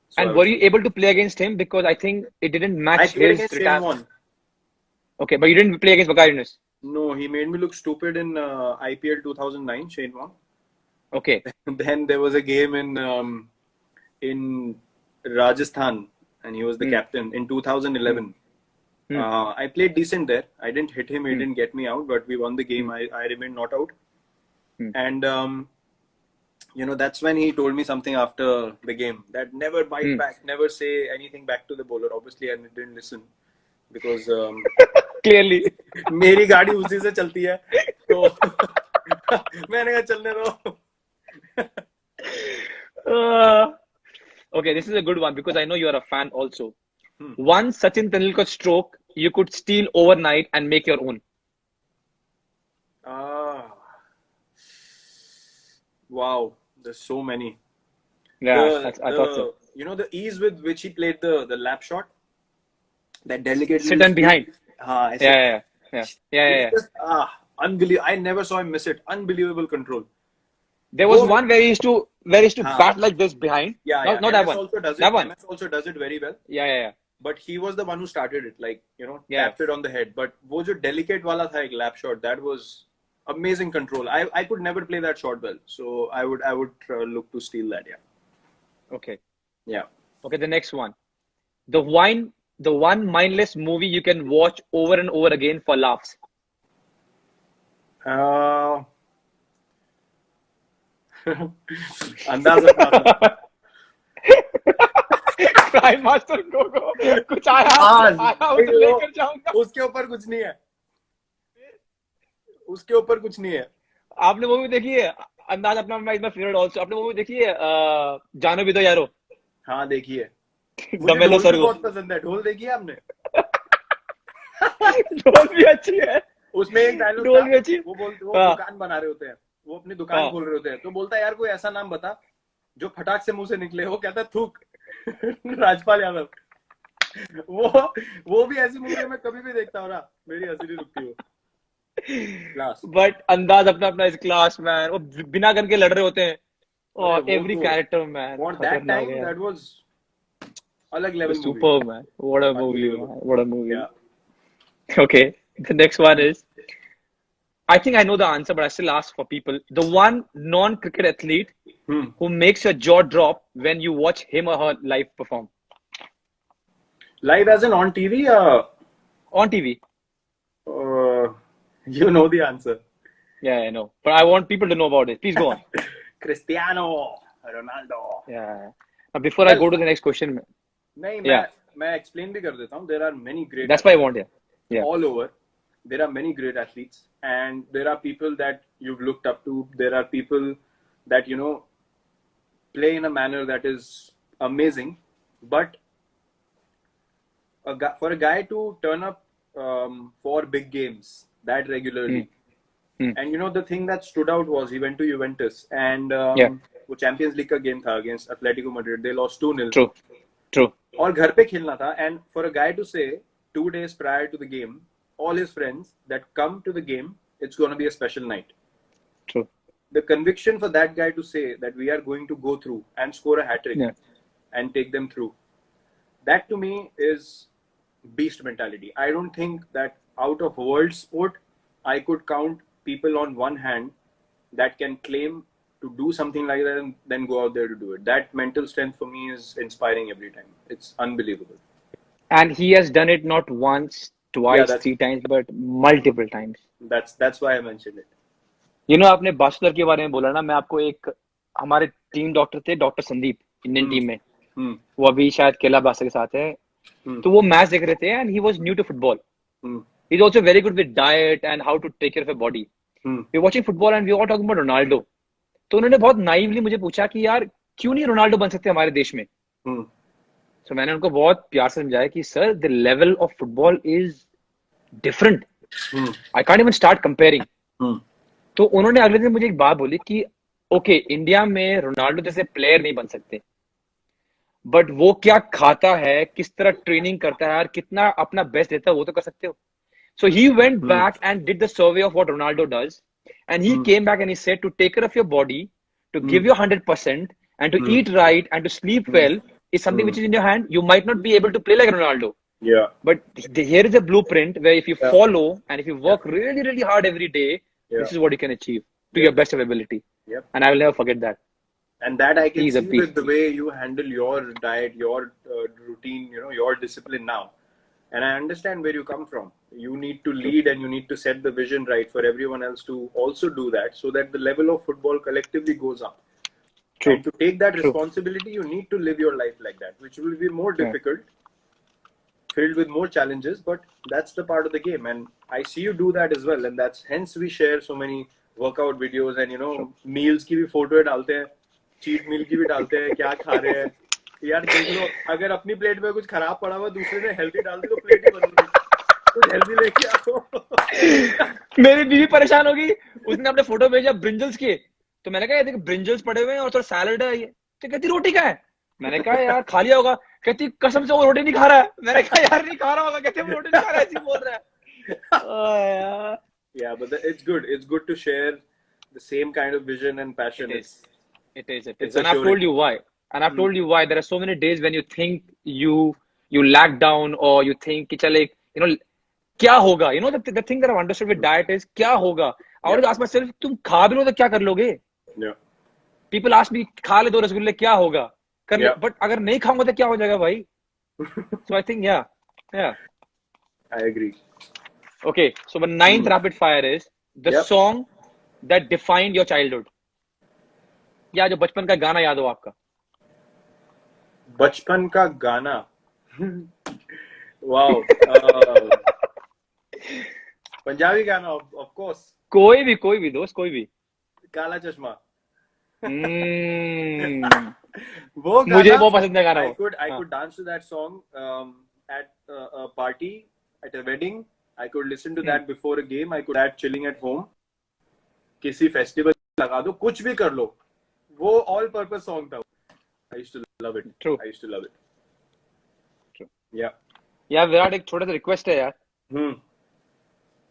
So I And would were you choose him. able to play against him? Because I think it didn't I match played his against Shane retirement. Warne. Okay, but you didn't play against Vakarinas. No, he made me look stupid in IPL 2009, Shane Warne. Okay. Then there was a game in Rajasthan, and he was the Hmm. captain in Hmm. 2011. Hmm. I played decent there. I didn't hit him. He Hmm. didn't get me out, but we won the game. Hmm. I remained not out. Hmm. And that's when he told me something after the game that never bite Hmm. back, never say anything back to the bowler. Obviously, I didn't listen because Clearly. मेरी गाड़ी उसी से चलती है तो मैंने कहा चलने दो. Uh, okay, this is a good one because I know you are a fan also. Hmm. One Sachin Tendulkar stroke you could steal overnight and make your own. Ah, wow, there's so many. Yeah, The I thought so. the ease with which he played the lap shot, that delicate Sit little and speed. behind. हाँ, Yeah, ऐसे. yeah, yeah, yeah, It yeah, was yeah. just unbelievable. I never saw him miss it. Unbelievable control. There was वो one where he used to हाँ, bat like this behind. yeah, Not yeah. that MS one. also does That it. one. MS also does it very well. Yeah, yeah, yeah. But he was the one who started it, like Yeah. tapped it on the head. But वो जो delicate वाला था एक lap shot, that was amazing control. I could never play that shot well, so I would look to steal that. Yeah, Okay. yeah. Okay, the next one. The one mindless movie you can watch over and over again for laughs. Uh, अंदाज अपना था. क्राइम मास्टर गोगो कुछ आया आज आया हो तो लेकर जाऊंगा. उसके ऊपर कुछ नहीं है. उसके ऊपर कुछ नहीं है. आपने मूवी देखी है अंदाज अपना इज माय फेवरेट आल्सो. आपने मूवी देखी है जानो भी दो यारो. हाँ, देखिए. मुझे दमेलो ढोल भी सर को बहुत पसंद है. ढोल देखी है आपने? ढोल भी अच्छी है. उसमें एक डायलॉग ढोल था. भी अच्छी. वो हाँ. दुकान बना रहे होते हैं. वो अपनी दुकान हाँ. खोल रहे होते हैं. तो बोलता है यार कोई ऐसा नाम बता जो फटाक से मुंह से निकले. वो कहता है थूक. राजपाल यादव. वो भी ऐसी मूवी में कभी भी देखता हूँ ना, मेरी हंसी नहीं रुकती. वो क्लास. बट अंदाज अपना इज क्लास मैन. वो बिना गन के लड़ रहे होते हैं और वो एवरी तो कैरेक्टर मैन फॉर दैट खतरनाक टाइम है यार. दैट वाज अलग level movie. Super man. What a movie Unbelievable. Man. What a movie. Yeah. Okay, the next one is, I think I know the answer, but I still ask for people. The one non-cricket athlete Hmm. who makes your jaw drop when you watch him or her live perform Live as in on TV? on TV. You know the answer. Yeah, I know, but I want people to know about it. Please go on. Cristiano Ronaldo. Yeah. Now, before I Well, go to the next question, नहीं, yeah, मैं explain भी कर देता हूँ. There are many great that's why I want. Yeah, all over. There are many great athletes, and there are people that you've looked up to. There are people that play in a manner that is amazing. But for a guy to turn up for big games that regularly, and the thing that stood out was he went to Juventus, and yeah, वो Champions League का game था against Atletico Madrid. They lost 2-0. true. और घर पे खेलना था. And for a guy to say 2 days prior to the game, all his friends that come to the game, it's going to be a special night. True. The conviction for that guy to say that we are going to go through and score a hat-trick Yeah. and take them through, that to me is beast mentality. I don't think that out of world sport, I could count people on one hand that can claim to do something like that and then go out there to do it. That mental strength for me is inspiring every time. It's unbelievable. And he has done it not once, twice, that's 3 times, but multiple times. that's why I mentioned it. आपने बास्टर के बारे में बोला ना. मैं आपको एक, हमारे टीम डॉक्टर थे, डॉक्टर संदीप, इंडियन टीम में. वो अभी शायद केला बास्टर के साथ है. तो वो मैच देख रहे थे and he was new to football. He is also very good with diet and how to take care of your body. We watching football and we are talking about Ronaldo. तो उन्होंने बहुत नाइवली मुझे पूछा कि यार क्यों नहीं रोनाल्डो बन सकते हमारे देश में. So मैंने उनको बहुत प्यार से समझाया कि sir the level of football is different, I can't even start comparing. तो उन्होंने अगले दिन मुझे एक बात बोली कि ओके इंडिया में रोनाल्डो जैसे प्लेयर नहीं बन सकते, बट वो क्या खाता है, किस तरह ट्रेनिंग करता है और कितना अपना बेस्ट देता है वो तो कर सकते हो। So he went back and did the survey of what Ronaldo does, and he came back and he said to take care of your body, to give your 100%, and to eat right and to sleep well is something which is in your hand. You might not be able to play like Ronaldo, Yeah. but here is a blueprint where if you follow and if you work really, really hard every day, this is what you can achieve to your best of ability. Yep. And I will never forget that. And that I can He's a see beast. with the way you handle your diet, your routine, you know, your discipline now. And I understand where you come from. You need to lead and you need to set the vision right for everyone else to also do that, so that the level of football collectively goes up. True. And to take that responsibility, you need to live your life like that, which will be more difficult, filled with more challenges, but that's the part of the game. And I see you do that as well. And that's hence we share so many workout videos and, you know, meals की भी photo डालते हैं, cheat meal की भी डालते हैं, क्या खा रहे हैं। यार देख लो, अगर अपनी प्लेट में कुछ खराब पड़ा हुआ दूसरे ने हेल्दी डाल दी तो प्लेट ही बदल गई, कुछ हेल्दी लेके आओ। मेरी बीवी परेशान होगी, उसने अपने फोटो भेजा ब्रिंजल्स के, तो मैंने कहा देख ब्रिंजल्स पड़े हुए हैं और थोड़ा सैलड है ये, तो कहती रोटी का है। मैंने कहा यार खा लिया होगा, कहती कसम से वो रोटी नहीं खा रहा है। मैंने कहा यार नहीं खा रहा होगा, कहते वो रोटी नहीं खा रहा है, ऐसे बोल रहा है। Yeah, but it's good to share the same kind of vision and passion. It is. And I've told you why. And I've told you why. There are so many days when you think you lack down, or you think कि चले, you know, क्या होगा? You know, the thing that I've understood with diet is क्या होगा? I always ask myself, तुम खा भी लो तो क्या कर लोगे? Yeah. People ask me, खा ले 2 रसगुल्ले क्या होगा? कर ले, but अगर नहीं खाऊंगा तो क्या हो जाएगा भाई? So I think yeah. I agree. Okay, so the 9th rapid fire is the song that defined your childhood. या जो बचपन का गाना याद हो आपका? बचपन का गाना, वाओ, पंजाबी गाना ऑफ कोर्स। कोई भी दोस्त, कोई भी। काला चश्मा। वो गाना मुझे बहुत पसंद है गाना। I could dance to that song at a party, at a wedding. I could listen to that before a game. I could that chilling at home. किसी फेस्टिवल लगा दो, कुछ भी कर लो, वो all purpose song था। I used to love it. True. I used to love it. True. Yeah. यार विराट एक छोटा सा रिक्वेस्ट है यार।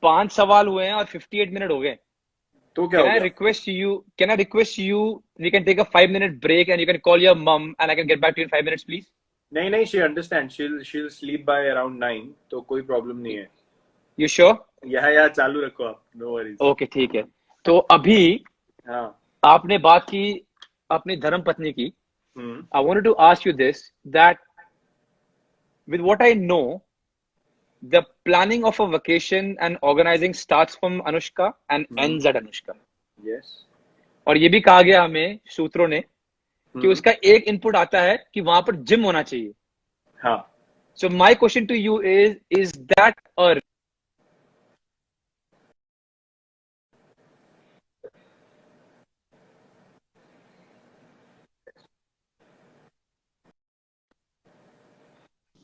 5 सवाल हुए हैं और 58 मिनट हो गए। तो क्या हो गया? Can I request you? We can take a 5-minute break and you can call your mom and I can get back to you in 5 minutes, please. नहीं, she understands. She'll sleep by around 9. तो कोई प्रॉब्लम नहीं है। You sure? या चालू रखो आप, no worries. Okay, ठीक है। तो अभी आपने बात की अपनी धर्मपत्नी की। I wanted to ask you this, that with what I know, the planning of a vacation and organizing starts from Anushka and ends at Anushka. Yes. और ये भी कहा गया हमें सूत्रों ने कि उसका एक इनपुट आता है कि वहां पर जिम होना चाहिए। हाँ। So my question to you is that a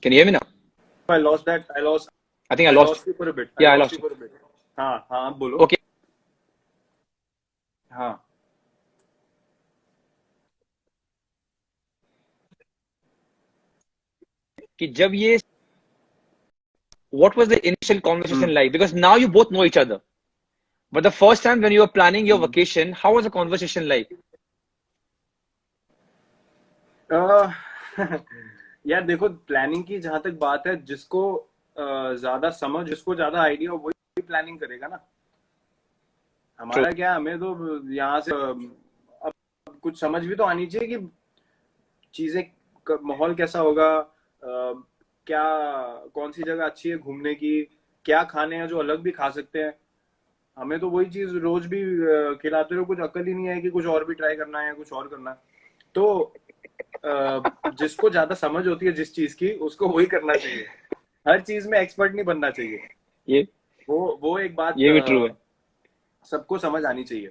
Can you hear me now? I lost that. I think I lost you for a bit. Yeah, I lost you for a bit. हाँ, बोलो। Okay. हाँ। कि जब ये what was the initial conversation like? Because now you both know each other. But the first time when you were planning your vacation, how was the conversation like? यार देखो, प्लानिंग की जहां तक बात है, जिसको ज्यादा समझ, जिसको ज्यादा आइडिया हो, वही प्लानिंग करेगा ना। हमारा क्या, हमें तो यहाँ से अब कुछ समझ भी तो आनी चाहिए कि चीजें, माहौल कैसा होगा, क्या कौन सी जगह अच्छी है घूमने की, क्या खाने हैं जो अलग भी खा सकते हैं। हमें तो वही चीज रोज भी खिलाते रहो, कुछ अकल ही नहीं है कि कुछ और भी ट्राई करना है, कुछ और करना है। तो जिसको ज्यादा समझ होती है जिस चीज की, उसको वही करना चाहिए। हर चीज में एक्सपर्ट नहीं बनना चाहिए। ये वो एक बात ये भी ट्रू है, सबको समझ आनी चाहिए।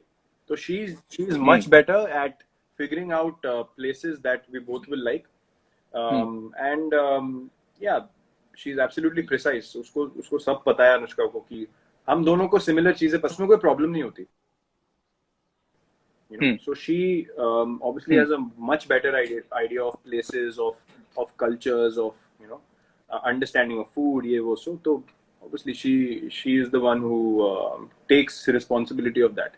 तो she is much better at figuring out places that we both will like, and yeah she is absolutely precise. उसको सब पता है अनुष्का को कि हम दोनों को सिमिलर चीजें पसंद, कोई प्रॉब्लम नहीं होती. So she obviously has a much better idea of places, of cultures, of understanding of food, ye wo. So obviously she is the one who takes responsibility of that.